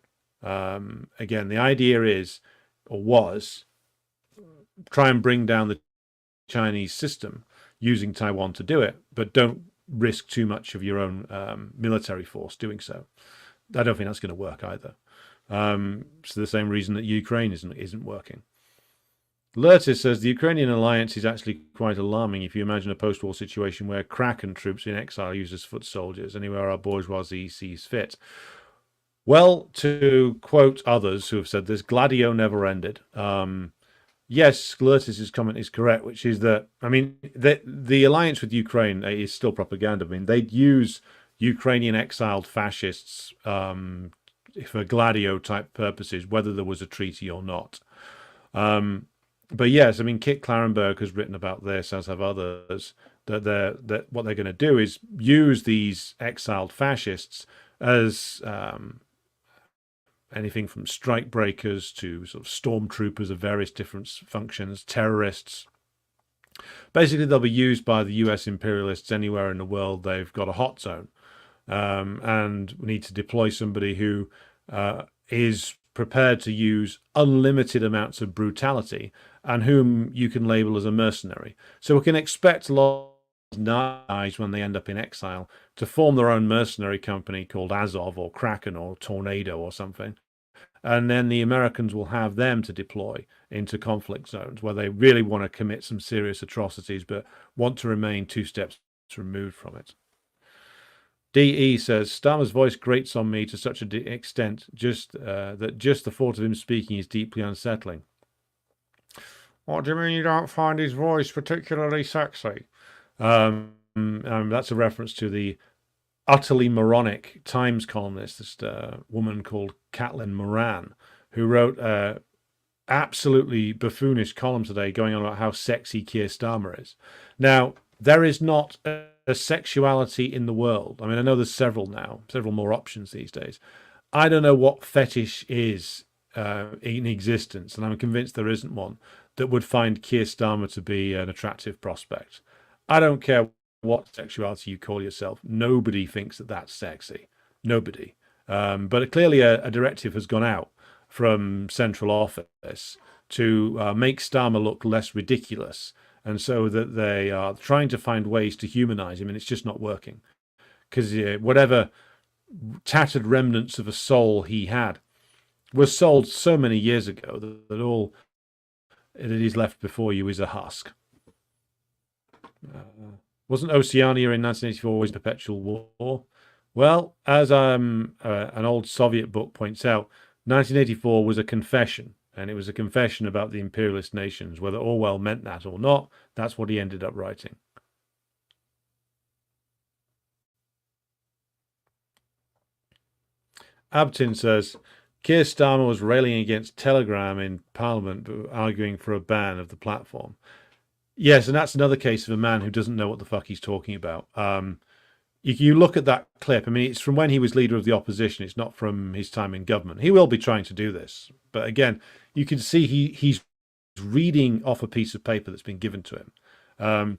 Again, the idea is, or was, try and bring down the Chinese system using Taiwan to do it, but don't risk too much of your own military force doing so. I don't think that's going to work either. So the same reason that Ukraine isn't working. Lertis says the Ukrainian alliance is actually quite alarming if you imagine a post-war situation where Kraken troops in exile use as foot soldiers anywhere our bourgeoisie sees fit. Well, to quote others who have said this, Gladio never ended. yes, Glertis's comment is correct, which is that, I mean, the alliance with Ukraine is still propaganda. I mean, they'd use Ukrainian exiled fascists for Gladio type purposes, whether there was a treaty or not. But yes, I mean, Kit Clarenberg has written about this, as have others, that what they're going to do is use these exiled fascists as anything from strike breakers to sort of stormtroopers of various different functions, terrorists. Basically, they'll be used by the US imperialists anywhere in the world they've got a hot zone. And we need to deploy somebody who is prepared to use unlimited amounts of brutality and whom you can label as a mercenary. So we can expect a lot of guys, when they end up in exile, to form their own mercenary company called Azov or Kraken or Tornado or something. And then the Americans will have them to deploy into conflict zones where they really want to commit some serious atrocities but want to remain 2 steps removed from it. DE says, Starmer's voice grates on me to such an extent that just the thought of him speaking is deeply unsettling. What do you mean you don't find his voice particularly sexy? That's a reference to the utterly moronic Times columnist, this woman called Caitlin Moran, who wrote absolutely buffoonish column today going on about how sexy Keir Starmer is. Now, there is not a sexuality in the world. I mean, I know there's several more options these days. I don't know what fetish is in existence, and I'm convinced there isn't one that would find Keir Starmer to be an attractive prospect. I don't care what sexuality you call yourself. Nobody thinks that that's sexy. Nobody. But clearly a directive has gone out from central office to make Starmer look less ridiculous, and so that they are trying to find ways to humanize him, and it's just not working. Because whatever tattered remnants of a soul he had was sold so many years ago that all that is left before you is a husk. Wasn't Oceania in 1984 always perpetual war? Well, as an old Soviet book points out, 1984 was a confession, and it was a confession about the imperialist nations. Whether Orwell meant that or not, that's what he ended up writing. Abtin says, Keir Starmer was railing against Telegram in Parliament, but arguing for a ban of the platform. Yes, and that's another case of a man who doesn't know what the fuck he's talking about. You look at that clip, I mean, it's from when he was leader of the opposition. It's not from his time in government. He will be trying to do this. But again, you can see he's reading off a piece of paper that's been given to him. And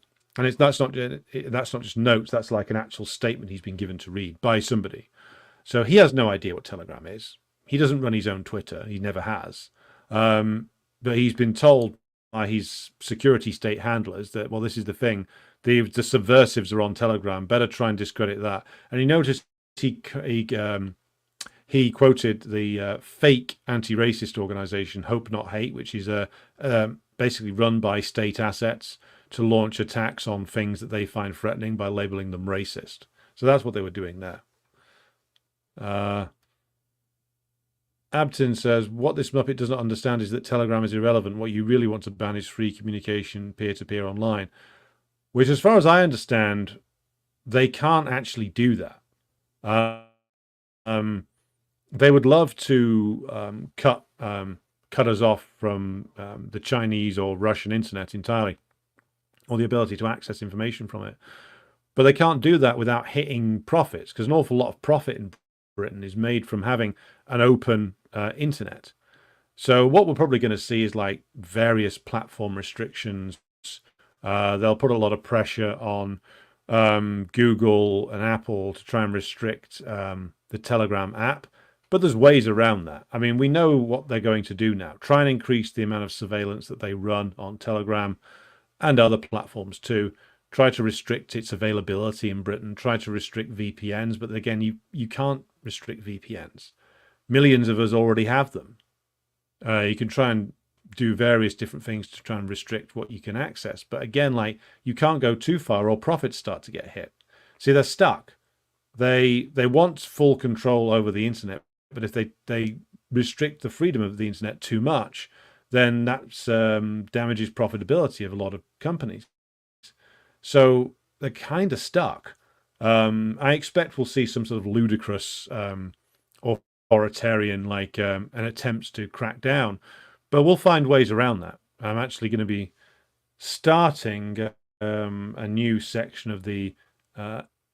that's not just notes. That's like an actual statement he's been given to read by somebody. So he has no idea what Telegram is. He doesn't run his own Twitter. He never has. But he's been told by his security state handlers that, well, this is the thing. The subversives are on Telegram. Better try and discredit that. And he noticed he quoted the fake anti-racist organization Hope Not Hate, which is basically run by state assets to launch attacks on things that they find threatening by labeling them racist. So that's what they were doing there. Abton says, what this Muppet does not understand is that Telegram is irrelevant. What you really want to ban is free communication peer-to-peer online. Which, as far as I understand, they can't actually do that. They would love to cut us off from the Chinese or Russian internet entirely, or the ability to access information from it. But they can't do that without hitting profits, because an awful lot of profit in Britain is made from having an open internet. So what we're probably going to see is like various platform restrictions. They'll put a lot of pressure on Google and Apple to try and restrict the Telegram app. But there's ways around that. I mean, we know what they're going to do now. Try and increase the amount of surveillance that they run on Telegram and other platforms too. Try to restrict its availability in Britain. Try to restrict VPNs. But again, you can't restrict VPNs. Millions of us already have them. You can try and do various different things to try and restrict what you can access. But again, like, you can't go too far or profits start to get hit. See, they're stuck. They want full control over the internet, but if they restrict the freedom of the internet too much, then that damages profitability of a lot of companies. So they're kind of stuck. I expect we'll see some sort of ludicrous authoritarian, like an attempt to crack down, but we'll find ways around that. I'm actually going to be starting a new section of the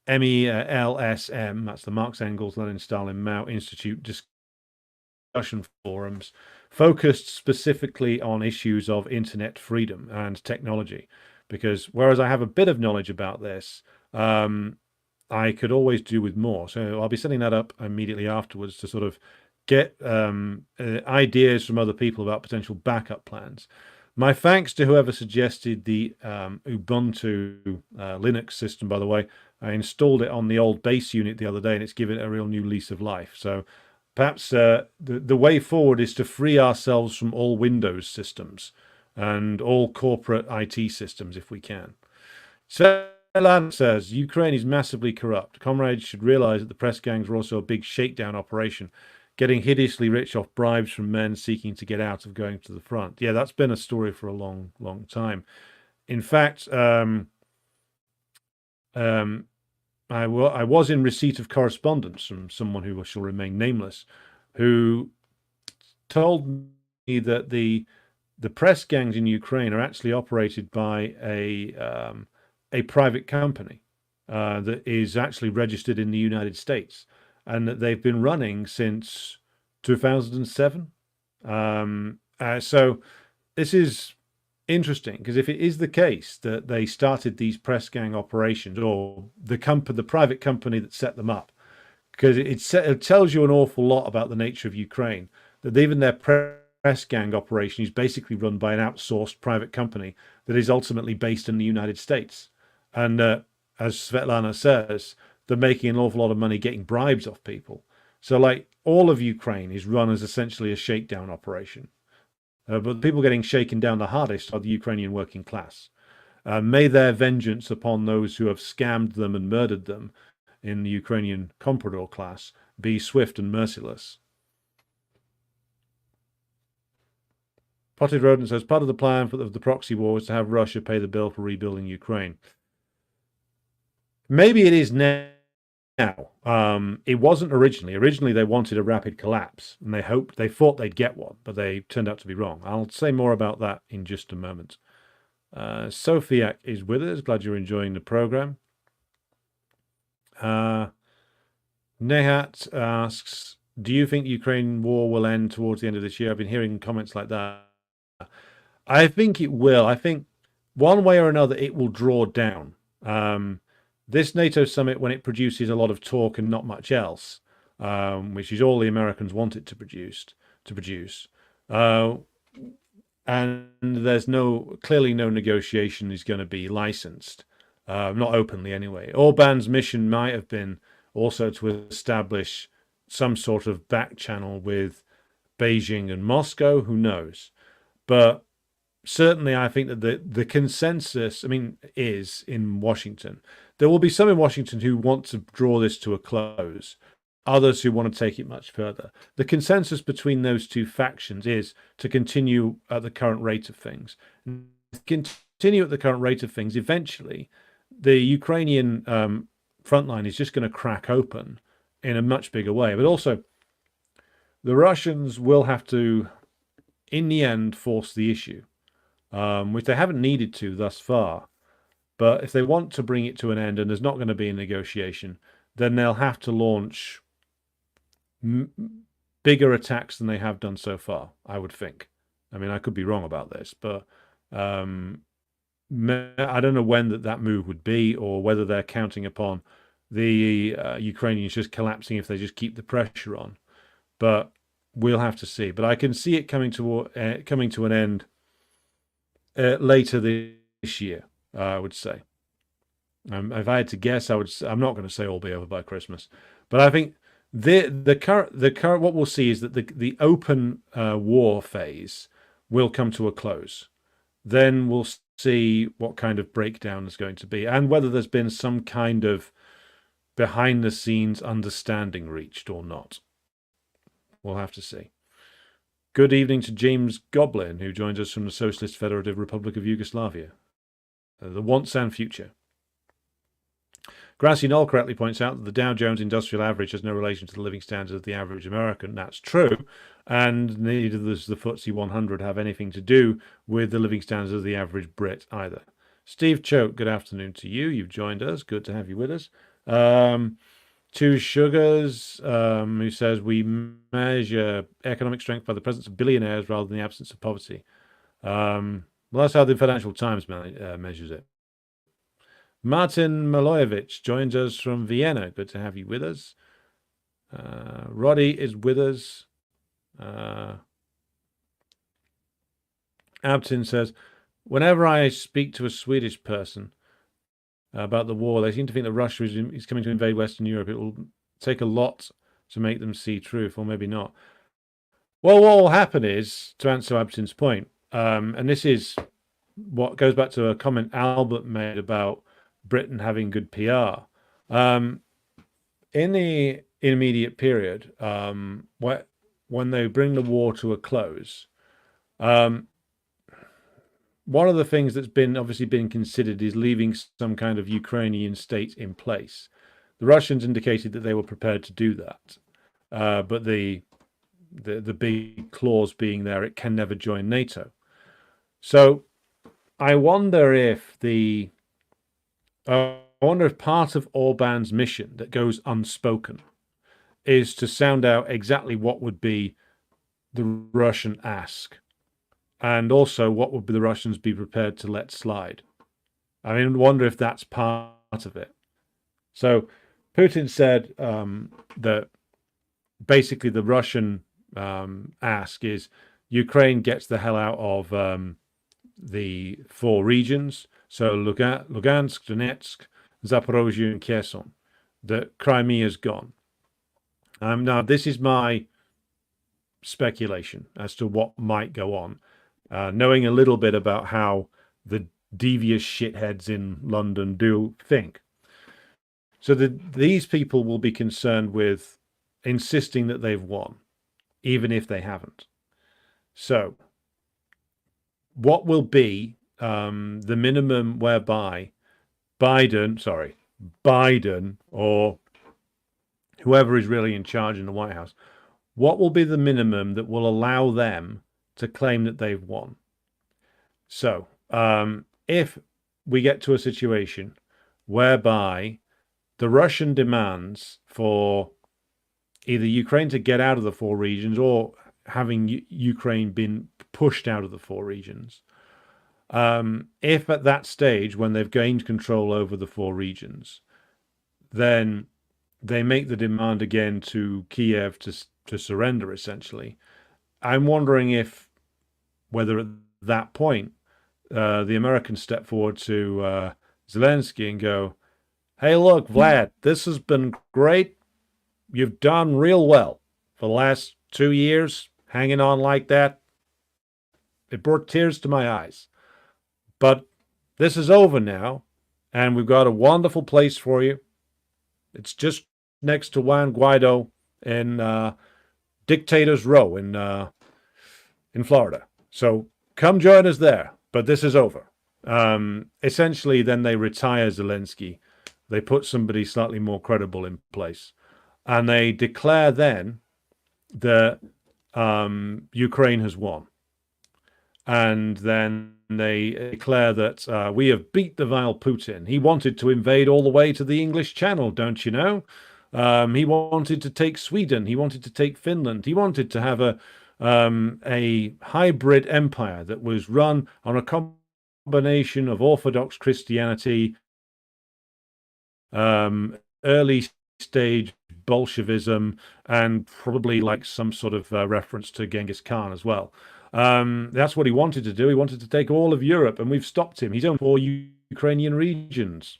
MELSM, that's the Marx Engels Lenin Stalin Mao Institute discussion forums, focused specifically on issues of internet freedom and technology. Because whereas I have a bit of knowledge about this, I could always do with more. So I'll be setting that up immediately afterwards to sort of get ideas from other people about potential backup plans. My thanks to whoever suggested the Ubuntu Linux system, by the way. I installed it on the old base unit the other day, and it's given it a real new lease of life. So perhaps the way forward is to free ourselves from all Windows systems and all corporate IT systems if we can. Svetlana says, Ukraine is massively corrupt. Comrades should realize that the press gangs were also a big shakedown operation, getting hideously rich off bribes from men seeking to get out of going to the front. Yeah, that's been a story for a long, long time. In fact, I was in receipt of correspondence from someone who shall remain nameless, who told me that the press gangs in Ukraine are actually operated by a private company that is actually registered in the United States, and that they've been running since 2007. So this is interesting, because if it is the case that they started these press gang operations, or the private company that set them up, because it tells you an awful lot about the nature of Ukraine, that even their press gang operation is basically run by an outsourced private company that is ultimately based in the United States. And as Svetlana says, they're making an awful lot of money getting bribes off people. So like all of Ukraine is run as essentially a shakedown operation. But the people getting shaken down the hardest are the Ukrainian working class. May their vengeance upon those who have scammed them and murdered them in the Ukrainian comprador class be swift and merciless. Potted Rodent says, part of the plan of the proxy war is to have Russia pay the bill for rebuilding Ukraine. Maybe it is now. It wasn't originally. Originally, they wanted a rapid collapse, and they thought they'd get one, but they turned out to be wrong. I'll say more about that in just a moment. Sofiak is with us. Glad you're enjoying the program. Nehat asks, do you think the Ukraine war will end towards the end of this year? I've been hearing comments like that. I think it will. I think one way or another it will draw down. This NATO summit, when it produces a lot of talk and not much else, which is all the Americans want it to produce, and there's clearly no negotiation is going to be licensed, not openly anyway. Orban's mission might have been also to establish some sort of back channel with Beijing and Moscow, who knows? But certainly I think that the consensus, is in Washington. There will be some in Washington who want to draw this to a close, others who want to take it much further. The consensus between those two factions is to continue at the current rate of things. Continue at the current rate of things. Eventually, the Ukrainian front line is just going to crack open in a much bigger way. But also, the Russians will have to, in the end, force the issue, which they haven't needed to thus far. But if they want to bring it to an end and there's not going to be a negotiation, then they'll have to launch bigger attacks than they have done so far, I would think. I could be wrong about this, but I don't know when that move would be, or whether they're counting upon the Ukrainians just collapsing if they just keep the pressure on. But we'll have to see. But I can see it coming to an end later this year, I would say. If I had to guess, I'm not going to say all be over by Christmas, but I think the current what we'll see is that the open war phase will come to a close. Then we'll see what kind of breakdown is going to be, and whether there's been some kind of behind the scenes understanding reached or not. We'll have to see. Good evening to James Goblin, who joins us from the Socialist Federative Republic of Yugoslavia. The wants and future. Grassy Knoll correctly points out that the Dow Jones Industrial Average has no relation to the living standards of the average American. That's true, and neither does the FTSE 100 have anything to do with the living standards of the average Brit either. Steve Choate, good afternoon to you. You've joined us. Good to have you with us. Two Sugars, who says we measure economic strength by the presence of billionaires rather than the absence of poverty. Well, that's how the Financial Times measures it. Martin Malojevic joins us from Vienna. Good to have you with us. Roddy is with us. Abtin says, whenever I speak to a Swedish person about the war, they seem to think that Russia is coming to invade Western Europe. It will take a lot to make them see truth, or maybe not. Well, what will happen is, to answer Abtin's point, and this is what goes back to a comment Albert made about Britain having good PR. In the immediate period, when they bring the war to a close, one of the things that's obviously been considered is leaving some kind of Ukrainian state in place. The Russians indicated that they were prepared to do that, but the big clause being there, it can never join NATO. So I wonder if part of Orban's mission that goes unspoken is to sound out exactly what would be the Russian ask, and also what would the Russians be prepared to let slide. I mean, I wonder if that's part of it. So Putin said that basically the Russian ask is Ukraine gets the hell out of the 4 regions. So Lugansk, Donetsk, Zaporozhye, and Kherson. The Crimea's gone. Now, this is my speculation as to what might go on, knowing a little bit about how the devious shitheads in London do think. So these people will be concerned with insisting that they've won, even if they haven't. So what will be the minimum whereby Biden or whoever is really in charge in the White House, what will be the minimum that will allow them to claim that they've won? So if we get to a situation whereby the Russian demands for either Ukraine to get out of the 4 regions or having Ukraine been pushed out of the 4 regions, if at that stage, when they've gained control over the 4 regions, then they make the demand again to Kiev to surrender, essentially, I'm wondering whether at that point the Americans step forward to Zelensky and go, hey, look, Vlad, this has been great. You've done real well for the last 2 years, hanging on like that. It brought tears to my eyes. But this is over now, and we've got a wonderful place for you. It's just next to Juan Guaido in Dictators Row in Florida. So come join us there. But this is over. Essentially, then they retire Zelensky. They put somebody slightly more credible in place. And they declare then that Ukraine has won. And then they declare that we have beat the vile Putin. He wanted to invade all the way to the English Channel, don't you know? He wanted to take Sweden. He wanted to take Finland. He wanted to have a hybrid empire that was run on a combination of Orthodox Christianity, early stage Bolshevism, and probably like some sort of reference to Genghis Khan as well. That's what he wanted to do. He wanted to take all of Europe, and we've stopped him. He's owned 4 Ukrainian regions.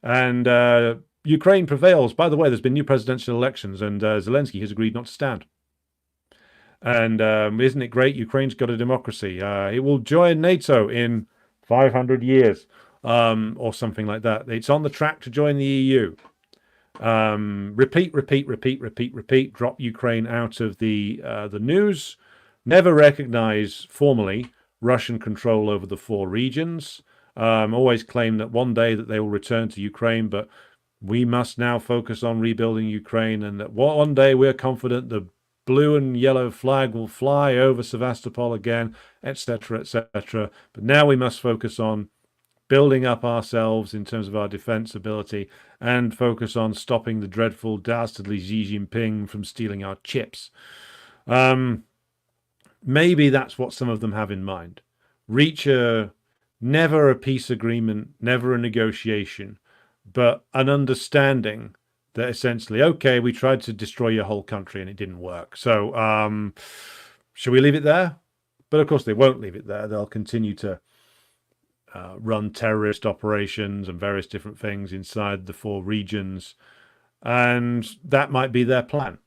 And Ukraine prevails. By the way, there's been new presidential elections, and Zelensky has agreed not to stand. And isn't it great? Ukraine's got a democracy. It will join NATO in 500 years or something like that. It's on the track to join the EU. Repeat. Drop Ukraine out of the news. Never recognize formally Russian control over the four regions. Always claim that one day that they will return to Ukraine, but we must now focus on rebuilding Ukraine, and that one day we're confident the blue and yellow flag will fly over Sevastopol again, etc., etc. But now we must focus on building up ourselves in terms of our defense ability and focus on stopping the dreadful, dastardly Xi Jinping from stealing our chips. Maybe that's what some of them have in mind. Reach never a peace agreement, never a negotiation, but an understanding that essentially, okay, we tried to destroy your whole country and it didn't work. So should we leave it there? But of course, they won't leave it there. They'll continue to run terrorist operations and various different things inside the four regions. And that might be their plan.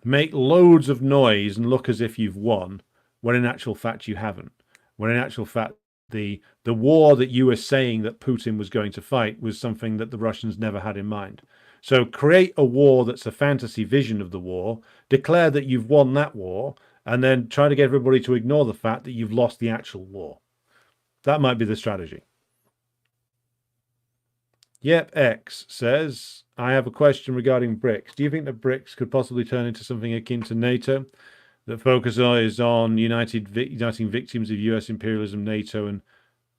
Make loads of noise and look as if you've won, when in actual fact you haven't. When in actual fact, the war that you were saying that Putin was going to fight was something that the Russians never had in mind. So create a war that's a fantasy vision of the war, declare that you've won that war, and then try to get everybody to ignore the fact that you've lost the actual war. That might be the strategy. Yep, X says, I have a question regarding BRICS. Do you think that BRICS could possibly turn into something akin to NATO that focuses on uniting victims of US imperialism, NATO, and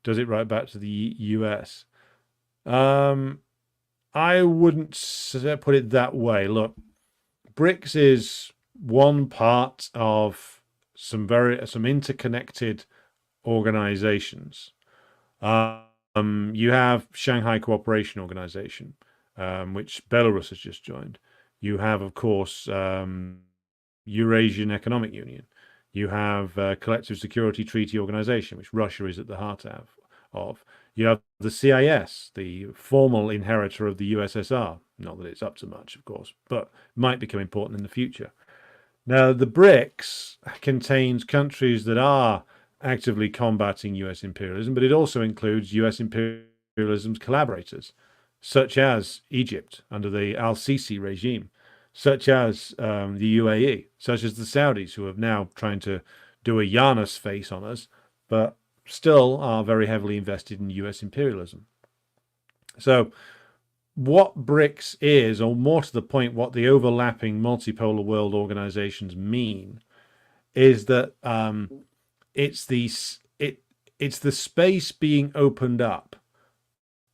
does it right back to the US? I wouldn't put it that way. Look, BRICS is one part of some interconnected organizations. You have Shanghai Cooperation Organization, which Belarus has just joined. You have, of course, Eurasian Economic Union. You have Collective Security Treaty Organization, which Russia is at the heart of. You have the CIS, the formal inheritor of the USSR. Not that it's up to much, of course, but might become important in the future. Now, the BRICS contains countries that are actively combating US imperialism, but it also includes US imperialism's collaborators, such as Egypt under the al-Sisi regime, such as the UAE, such as the Saudis, who are now trying to do a Janus face on us, but still are very heavily invested in US imperialism. So what BRICS is, or more to the point, what the overlapping multipolar world organizations mean, is that it's the space being opened up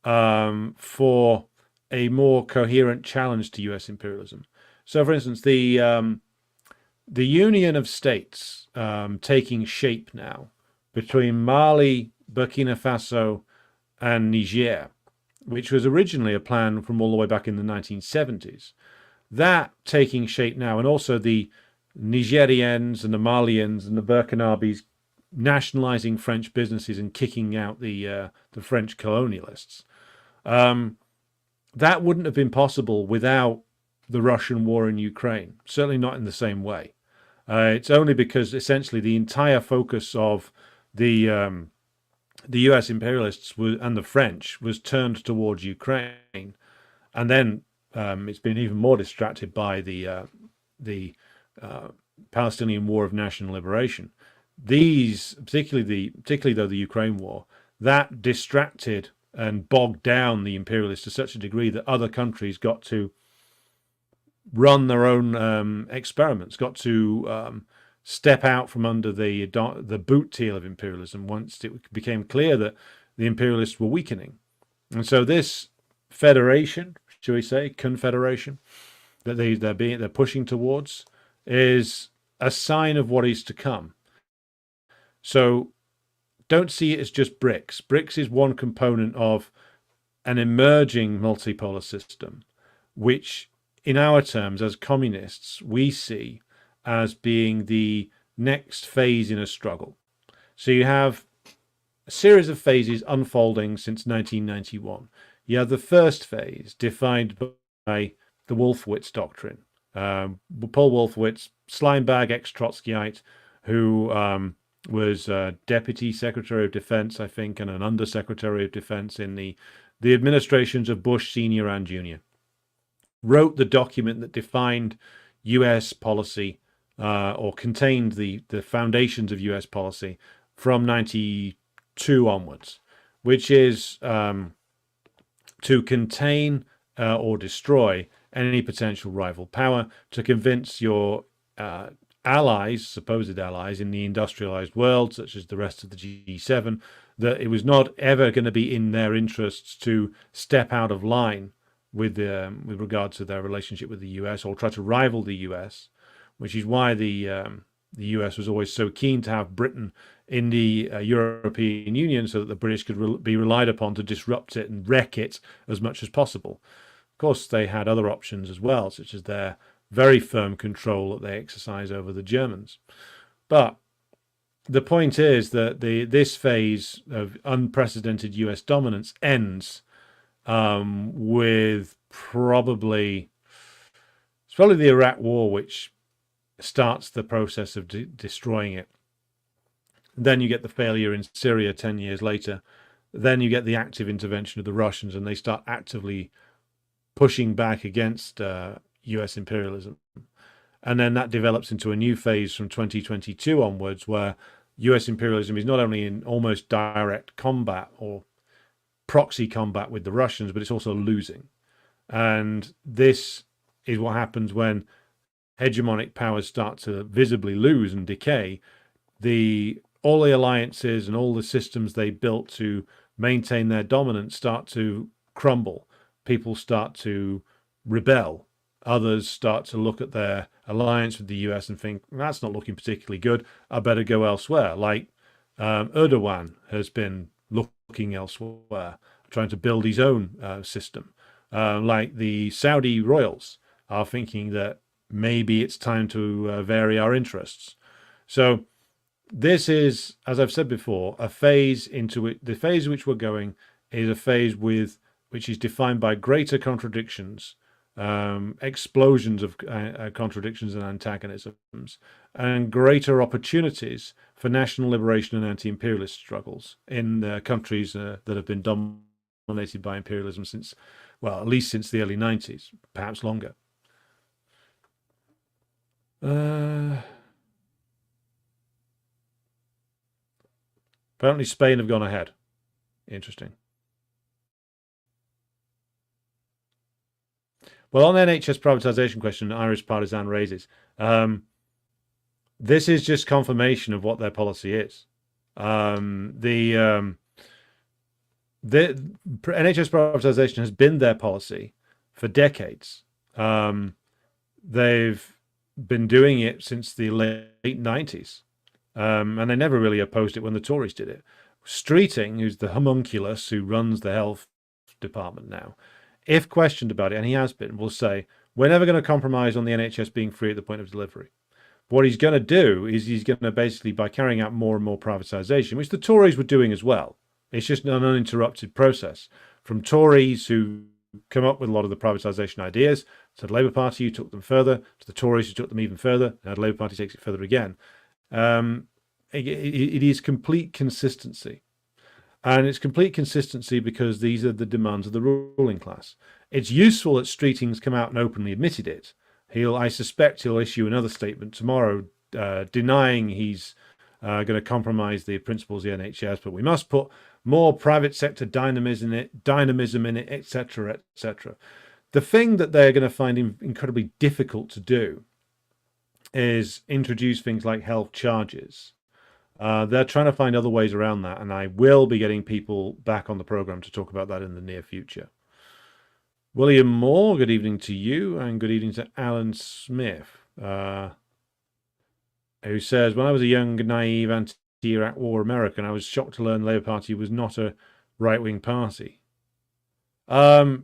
for a more coherent challenge to US imperialism. So, for instance, the Union of States taking shape now between Mali, Burkina Faso, and Niger, which was originally a plan from all the way back in the 1970s. That taking shape now, and also the Nigerians and the Malians and the Burkinabes nationalizing French businesses and kicking out the French colonialists. That wouldn't have been possible without the Russian war in Ukraine, certainly not in the same way. It's only because essentially the entire focus of the US imperialists and the French was turned towards Ukraine, and then it's been even more distracted by the Palestinian War of National Liberation. These, particularly though the Ukraine war, that distracted and bogged down the imperialists to such a degree that other countries got to run their own experiments, got to step out from under the boot heel of imperialism once it became clear that the imperialists were weakening. And so this federation, shall we say, confederation, that they're pushing towards, is a sign of what is to come. So don't see it as just BRICS. BRICS is one component of an emerging multipolar system, which in our terms as communists, we see as being the next phase in a struggle. So you have a series of phases unfolding since 1991. You have the first phase defined by the Wolfowitz doctrine. Paul Wolfowitz, slimebag ex-Trotskyite, who was Deputy Secretary of Defense, I think, and an Undersecretary of Defense in the administrations of Bush Senior and Junior. wrote the document that defined US policy, or contained the foundations of US policy from 92 onwards, which is to contain or destroy any potential rival power, to convince your allies, supposed allies in the industrialized world, such as the rest of the G7, that it was not ever going to be in their interests to step out of line with regard to their relationship with the US or try to rival the US, which is why the US was always so keen to have Britain in the European Union, so that the British could be relied upon to disrupt it and wreck it as much as possible. Of course, they had other options as well, such as their very firm control that they exercise over the Germans. But the point is that this phase of unprecedented US dominance ends with probably the Iraq War, which starts the process of destroying it. Then you get the failure in Syria 10 years later. Then you get the active intervention of the Russians, and they start actively pushing back against US imperialism. And then that develops into a new phase from 2022 onwards, where US imperialism is not only in almost direct combat or proxy combat with the Russians, but it's also losing. And this is what happens when hegemonic powers start to visibly lose and decay. All the alliances and all the systems they built to maintain their dominance start to crumble. People start to rebel. Others start to look at their alliance with the US and think, that's not looking particularly good. I better go elsewhere. Like Erdogan has been looking elsewhere, trying to build his own system. Like the Saudi royals are thinking that maybe it's time to vary our interests. So this is, as I've said before, a phase into it. The phase in which we're going is a phase which is defined by greater contradictions, explosions of contradictions and antagonisms, and greater opportunities for national liberation and anti-imperialist struggles in countries that have been dominated by imperialism since, well, at least since the early 90s, perhaps longer. Apparently Spain have gone ahead. Interesting. Well, on the NHS privatisation question Irish Partisan raises, this is just confirmation of what their policy is. The NHS privatisation has been their policy for decades. They've been doing it since the late 90s. And they never really opposed it when the Tories did it. Streeting, who's the homunculus who runs the health department now, if questioned about it, and he has been, will say, we're never going to compromise on the NHS being free at the point of delivery. What he's going to do is he's going to basically, by carrying out more and more privatisation, which the Tories were doing as well, it's just an uninterrupted process. From Tories who come up with a lot of the privatisation ideas, to the Labour Party who took them further, to the Tories who took them even further, and the Labour Party takes it further again. It is complete consistency. And it's complete consistency because these are the demands of the ruling class. It's useful that Streeting's come out and openly admitted it. I suspect he'll issue another statement tomorrow denying he's going to compromise the principles of the NHS, but we must put more private sector dynamism in it, etc., etc. The thing that they're going to find incredibly difficult to do is introduce things like health charges. They're trying to find other ways around that, and I will be getting people back on the program to talk about that in the near future. William Moore, good evening to you, and good evening to Alan Smith, who says, when I was a young, naive, anti-Iraq War American, I was shocked to learn the Labour Party was not a right-wing party. The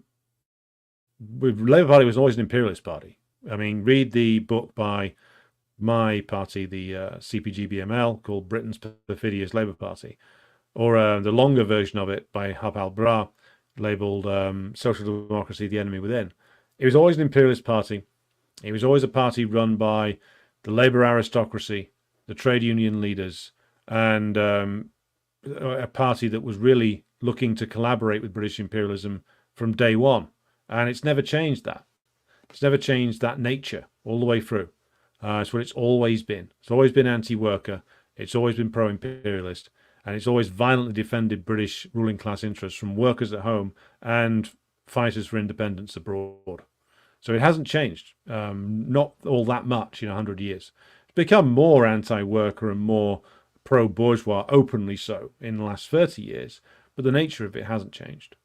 Labour Party was always an imperialist party. I mean, read the book by my party, the CPG-BML, called Britain's Perfidious Labour Party, or the longer version of it by Hab al-Bra, labelled Social Democracy, the Enemy Within. It was always an imperialist party. It was always a party run by the Labour aristocracy, the trade union leaders, and a party that was really looking to collaborate with British imperialism from day one. And it's never changed that. It's never changed that nature all the way through. It's what it's always been. It's always been anti-worker. It's always been pro-imperialist. And it's always violently defended British ruling class interests from workers at home and fighters for independence abroad. So it hasn't changed, not all that much in 100 years. It's become more anti-worker and more pro-bourgeois, openly so, in the last 30 years, but the nature of it hasn't changed.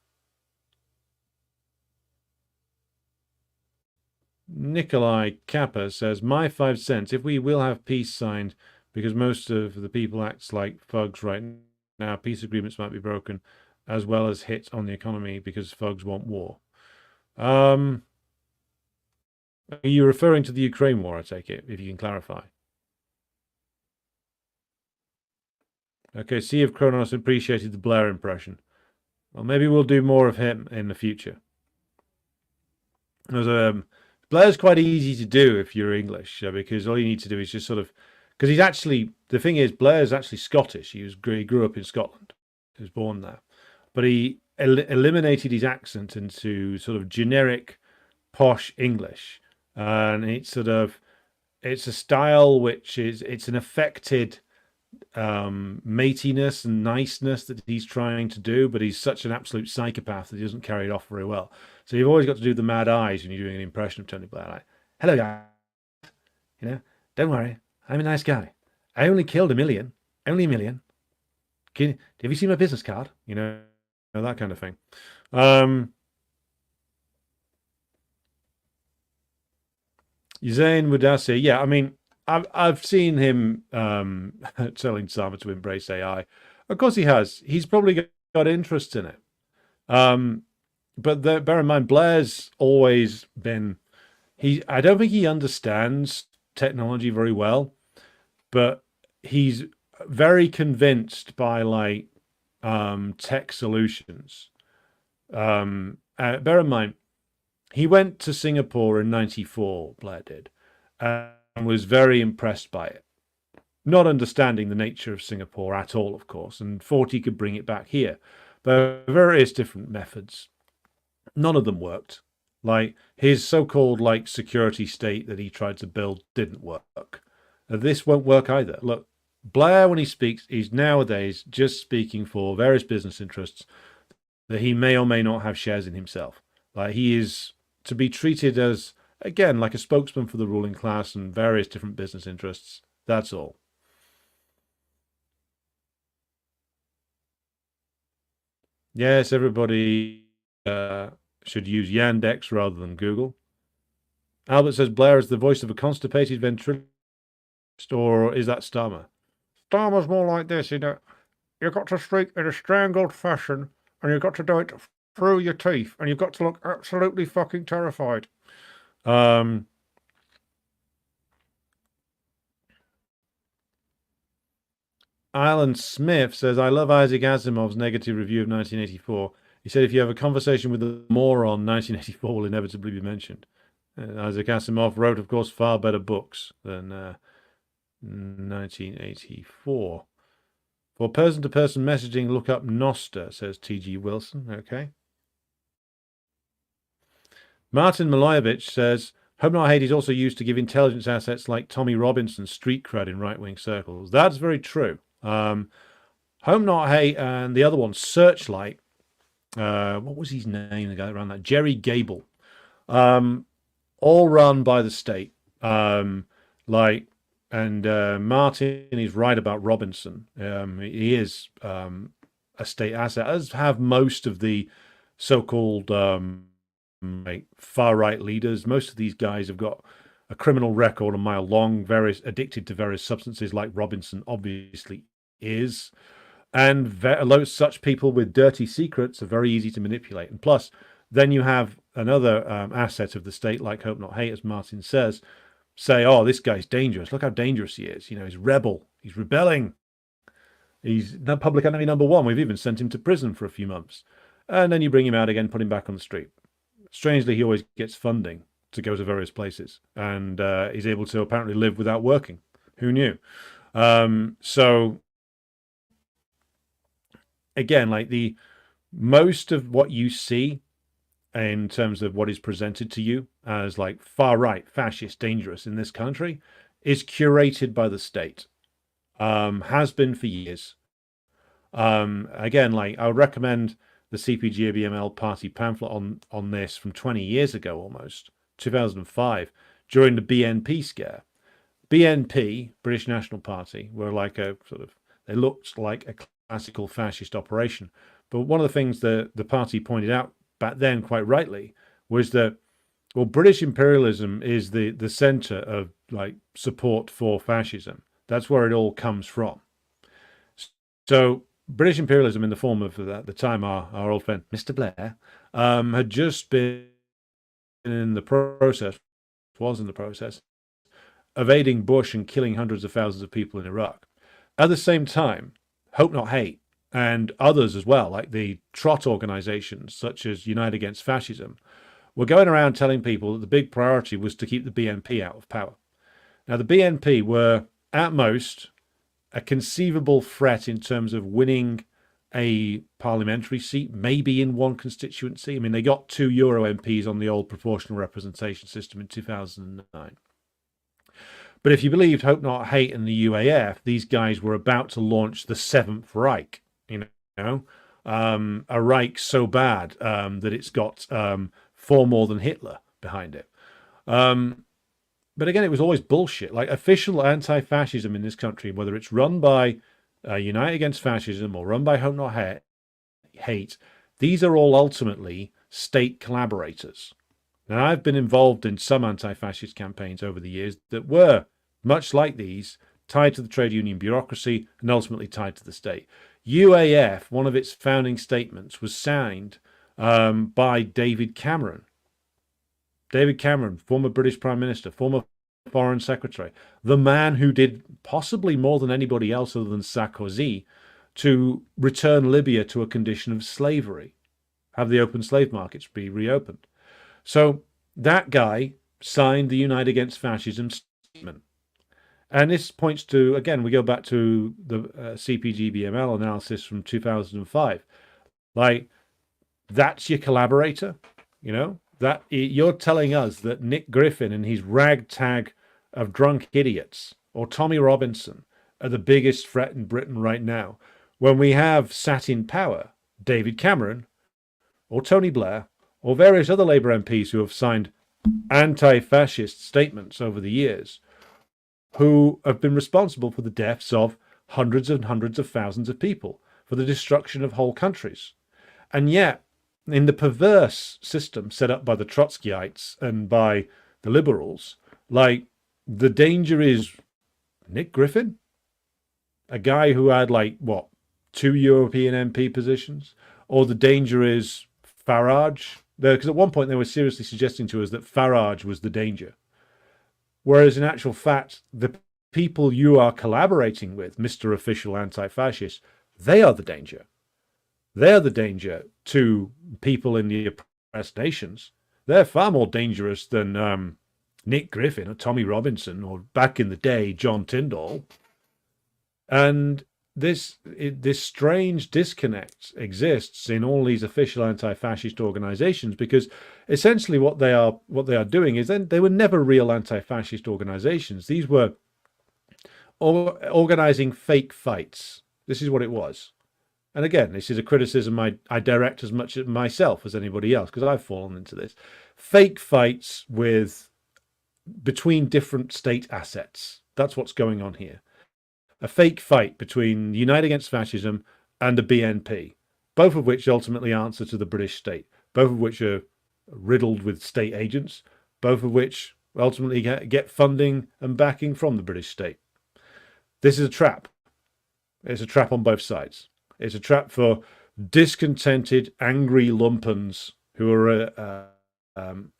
Nikolai Kappa says, my 5 cents, if we will have peace signed, because most of the people act like thugs right now, peace agreements might be broken, as well as hit on the economy because thugs want war. Are you referring to the Ukraine war, I take it, if you can clarify? Okay, Sea of Kronos appreciated the Blair impression. Well, maybe we'll do more of him in the future. Blair's quite easy to do if you're English, because all you need to do is just sort of... Because he's actually... The thing is, Blair's actually Scottish. He grew up in Scotland. He was born there. But he eliminated his accent into sort of generic, posh English. And it's a style which is... It's an affected... matiness and niceness that he's trying to do, but he's such an absolute psychopath that he doesn't carry it off very well. So you've always got to do the mad eyes when you're doing an impression of Tony Blair, like, hello guys, don't worry, I'm a nice guy. I only killed only a million. Have you seen my business card? That kind of thing. Zain Mudassi, yeah, I mean, I've seen him telling Sama to embrace AI. Of course he has. He's probably got interest in it. But bear in mind, Blair's always been... I don't think he understands technology very well, but he's very convinced by tech solutions. Bear in mind, he went to Singapore in '94, Blair did, and was very impressed by it, not understanding the nature of Singapore at all, of course, and thought he could bring it back here. There are various different methods. None of them worked. Like his so-called security state that he tried to build didn't work. This won't work either. Look, Blair, when he speaks, he's nowadays just speaking for various business interests that he may or may not have shares in himself. He is to be treated as, again, like a spokesman for the ruling class and various different business interests. That's all. Yes, everybody should use Yandex rather than Google. Albert says Blair is the voice of a constipated ventriloquist, or is that Starmer? Starmer's more like this, you've got to speak in a strangled fashion, and you've got to do it through your teeth, and you've got to look absolutely fucking terrified. Alan Smith says, I love Isaac Asimov's negative review of 1984. He said, if you have a conversation with a moron, 1984 will inevitably be mentioned. Isaac Asimov wrote, of course, far better books than 1984. For person-to-person messaging, look up Noster, says T.G. Wilson. Okay. Martin Milojevic says, Home Not Hate is also used to give intelligence assets like Tommy Robinson street cred in right-wing circles. That's very true. Home Not Hate and the other one, Searchlight, what was his name, the guy that ran that? Jerry Gable. All run by the state. Martin is right about Robinson. He is a state asset, as have most of the so-called far-right leaders. Most of these guys have got a criminal record a mile long, addicted to various substances, like Robinson obviously is. And such people with dirty secrets are very easy to manipulate. And plus, then you have another asset of the state, like Hope Not Hate, as Martin says, say, oh, this guy's dangerous. Look how dangerous he is. He's rebel. He's rebelling. He's public enemy number one. We've even sent him to prison for a few months. And then you bring him out again, put him back on the street. Strangely, he always gets funding to go to various places. And he's able to apparently live without working. Who knew? So, again, most of what you see in terms of what is presented to you as like far right, fascist, dangerous in this country is curated by the state. Has been for years. Again, like I would recommend the CPGABML party pamphlet on this from 20 years ago, almost 2005, during the BNP scare. BNP, British National Party, were like a sort of, they looked like a classical fascist operation. But one of the things that the party pointed out back then, quite rightly, was that, well, British imperialism is the center of like support for fascism. That's where it all comes from. So British imperialism in the form of, at the time, our old friend Mr. Blair had just been in the process, was in the process of aiding Bush and killing hundreds of thousands of people in Iraq. At the same time, Hope Not Hate and others as well, like the Trot organizations such as Unite Against Fascism, were going around telling people that the big priority was to keep the BNP out of power. Now, the BNP were, at most, a conceivable threat in terms of winning a parliamentary seat, maybe in one constituency. I mean, they got 2 Euro MPs on the old proportional representation system in 2009. But if you believed Hope Not Hate and the UAF, these guys were about to launch the Seventh Reich, a Reich so bad that it's got far more than Hitler behind it. But again, it was always bullshit. Like official anti-fascism in this country, whether it's run by Unite Against Fascism or run by Hope Not Hate, these are all ultimately state collaborators. Now, I've been involved in some anti-fascist campaigns over the years that were, much like these, tied to the trade union bureaucracy and ultimately tied to the state. UAF, one of its founding statements, was signed by David Cameron. David Cameron, former British Prime Minister, former Foreign Secretary, the man who did possibly more than anybody else other than Sarkozy to return Libya to a condition of slavery, have the open slave markets be reopened. So that guy signed the Unite Against Fascism statement. And this points to, again, we go back to the CPGBML analysis from 2005. Like, that's your collaborator, that you're telling us that Nick Griffin and his ragtag of drunk idiots or Tommy Robinson are the biggest threat in Britain right now, when we have sat in power David Cameron or Tony Blair or various other Labour MPs who have signed anti-fascist statements over the years, who have been responsible for the deaths of hundreds and hundreds of thousands of people, for the destruction of whole countries. And yet, in the perverse system set up by the Trotskyites and by the liberals, like, the danger is Nick Griffin, a guy who had, 2 European MP positions, or the danger is Farage, because at one point they were seriously suggesting to us that Farage was the danger. Whereas in actual fact, the people you are collaborating with, Mr. Official Anti-Fascist, they are the danger. They're the danger to people in the oppressed nations. They're far more dangerous than Nick Griffin or Tommy Robinson or, back in the day, John Tyndall. And this strange disconnect exists in all these official anti-fascist organizations, because essentially what they are doing is, they were never real anti-fascist organizations. These were organizing fake fights. This is what it was. And again, this is a criticism I direct as much at myself as anybody else, because I've fallen into this. Fake fights between different state assets. That's what's going on here. A fake fight between Unite Against Fascism and the BNP, both of which ultimately answer to the British state, both of which are riddled with state agents, both of which ultimately get funding and backing from the British state. This is a trap. It's a trap on both sides. It's a trap for discontented, angry lumpens who are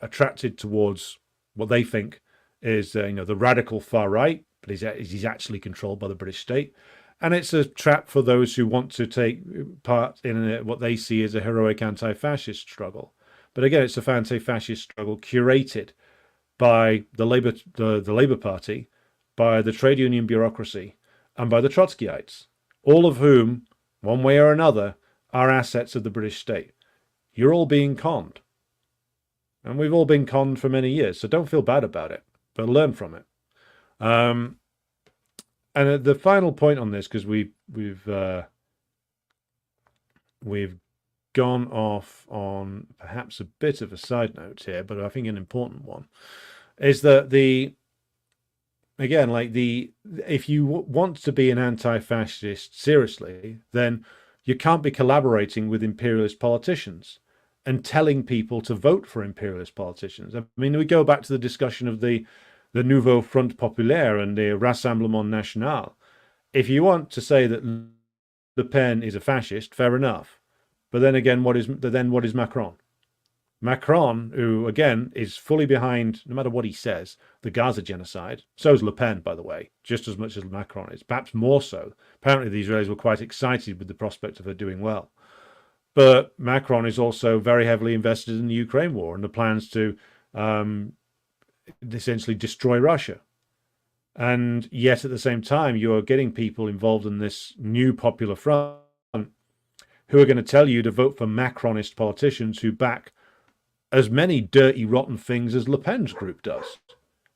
attracted towards what they think is the radical far right, but he's actually controlled by the British state. And it's a trap for those who want to take part in what they see as a heroic anti-fascist struggle. But again, it's a anti-fascist struggle curated by the Labour Party, by the trade union bureaucracy, and by the Trotskyites, all of whom, one way or another, are assets of the British state. You're all being conned. And we've all been conned for many years, so don't feel bad about it, but learn from it. And the final point on this, because we've gone off on perhaps a bit of a side note here, but I think an important one, is that if you want to be an anti-fascist seriously, then you can't be collaborating with imperialist politicians and telling people to vote for imperialist politicians. I mean, we go back to the discussion of the Nouveau Front Populaire and the Rassemblement National. If you want to say that Le Pen is a fascist, fair enough. But then again, what is Macron? Macron, who again is fully behind, no matter what he says, the Gaza genocide. So is Le Pen, by the way, just as much as Macron is, perhaps more so. Apparently, the Israelis were quite excited with the prospect of her doing well. But Macron is also very heavily invested in the Ukraine war and the plans to essentially destroy Russia. And yet, at the same time, you are getting people involved in this new popular front who are going to tell you to vote for Macronist politicians who back as many dirty, rotten things as Le Pen's group does.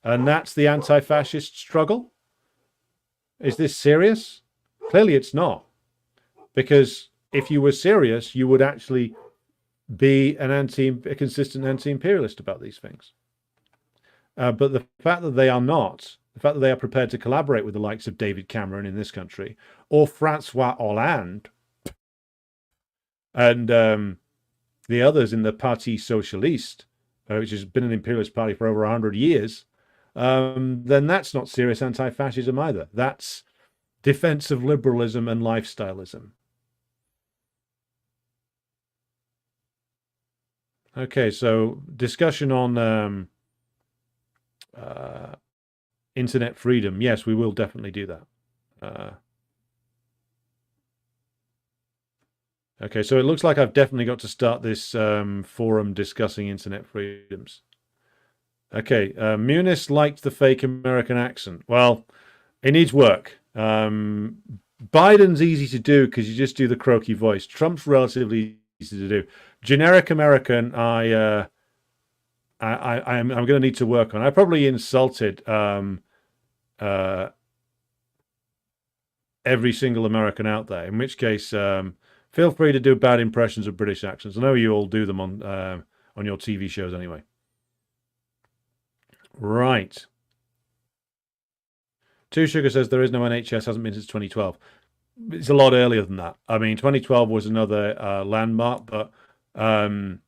And that's the anti-fascist struggle? Is this serious? Clearly it's not. Because if you were serious, you would actually be a consistent anti-imperialist about these things. But the fact that they are not, the fact that they are prepared to collaborate with the likes of David Cameron in this country, or Francois Hollande, and the others in the Parti Socialiste, which has been an imperialist party for over 100 years, then that's not serious anti-fascism either. That's defense of liberalism and lifestyleism. Okay, so discussion on internet freedom. Yes, we will definitely do that. Okay, so it looks like I've definitely got to start this forum discussing internet freedoms. Okay, Muniz liked the fake American accent. Well, it needs work. Biden's easy to do because you just do the croaky voice. Trump's relatively easy to do. Generic American, I'm going to need to work on. I probably insulted every single American out there. In which case, feel free to do bad impressions of British accents. I know you all do them on your TV shows anyway. Right. Two Sugar says there is no NHS, hasn't been since 2012. It's a lot earlier than that. I mean, 2012 was another landmark, but in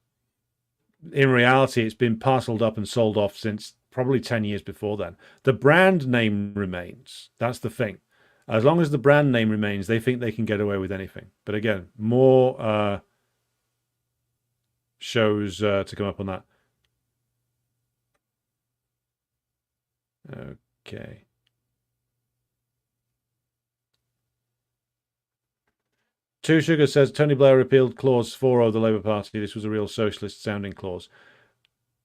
reality, it's been parceled up and sold off since probably 10 years before then. The brand name remains. That's the thing. As long as the brand name remains, they think they can get away with anything. But again, more shows to come up on that. Okay. Two Sugar says Tony Blair repealed Clause 4 of the Labour Party. This was a real socialist-sounding clause.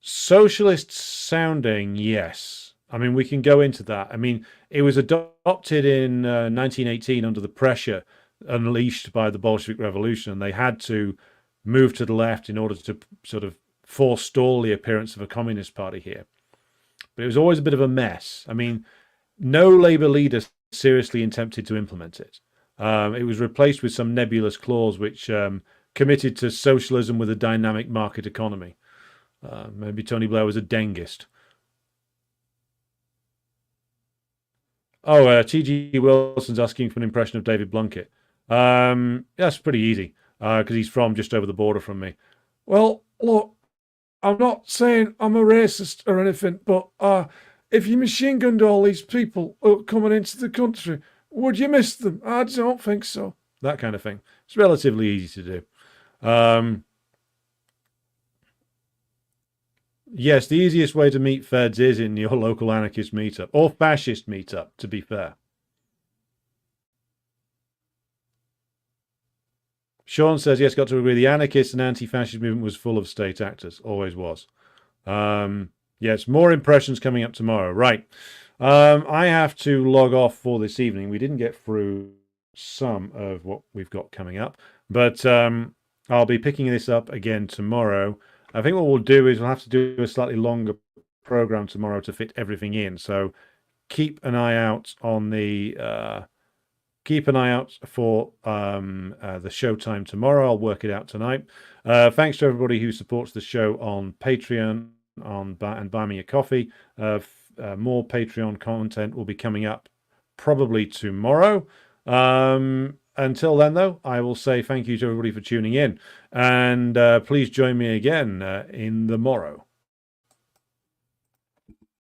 Socialist-sounding, yes. I mean, we can go into that. I mean, it was adopted in 1918 under the pressure unleashed by the Bolshevik Revolution, and they had to move to the left in order to sort of forestall the appearance of a communist party here. But it was always a bit of a mess. I mean, no Labour leader seriously attempted to implement it. It was replaced with some nebulous clause which committed to socialism with a dynamic market economy. Maybe Tony Blair was a Dengist. Oh, T.G. Wilson's asking for an impression of David Blunkett. That's pretty easy, because he's from just over the border from me. Well, look, I'm not saying I'm a racist or anything, but if you machine gunned all these people coming into the country, would you miss them? I don't think so. That kind of thing. It's relatively easy to do. Yes, the easiest way to meet feds is in your local anarchist meetup, or fascist meetup, to be fair. Sean says, yes, got to agree. The anarchist and anti-fascist movement was full of state actors. Always was. Yes, more impressions coming up tomorrow. Right. I have to log off for this evening. We didn't get through some of what we've got coming up, but I'll be picking this up again tomorrow. I think what we'll do is we'll have to do a slightly longer program tomorrow to fit everything in. So keep an eye out on the keep an eye out for the showtime tomorrow. I'll work it out tonight. Thanks to everybody who supports the show on Patreon and Buy Me a Coffee. More Patreon content will be coming up probably tomorrow. Until then, though, I will say thank you to everybody for tuning in. And please join me again in the morrow.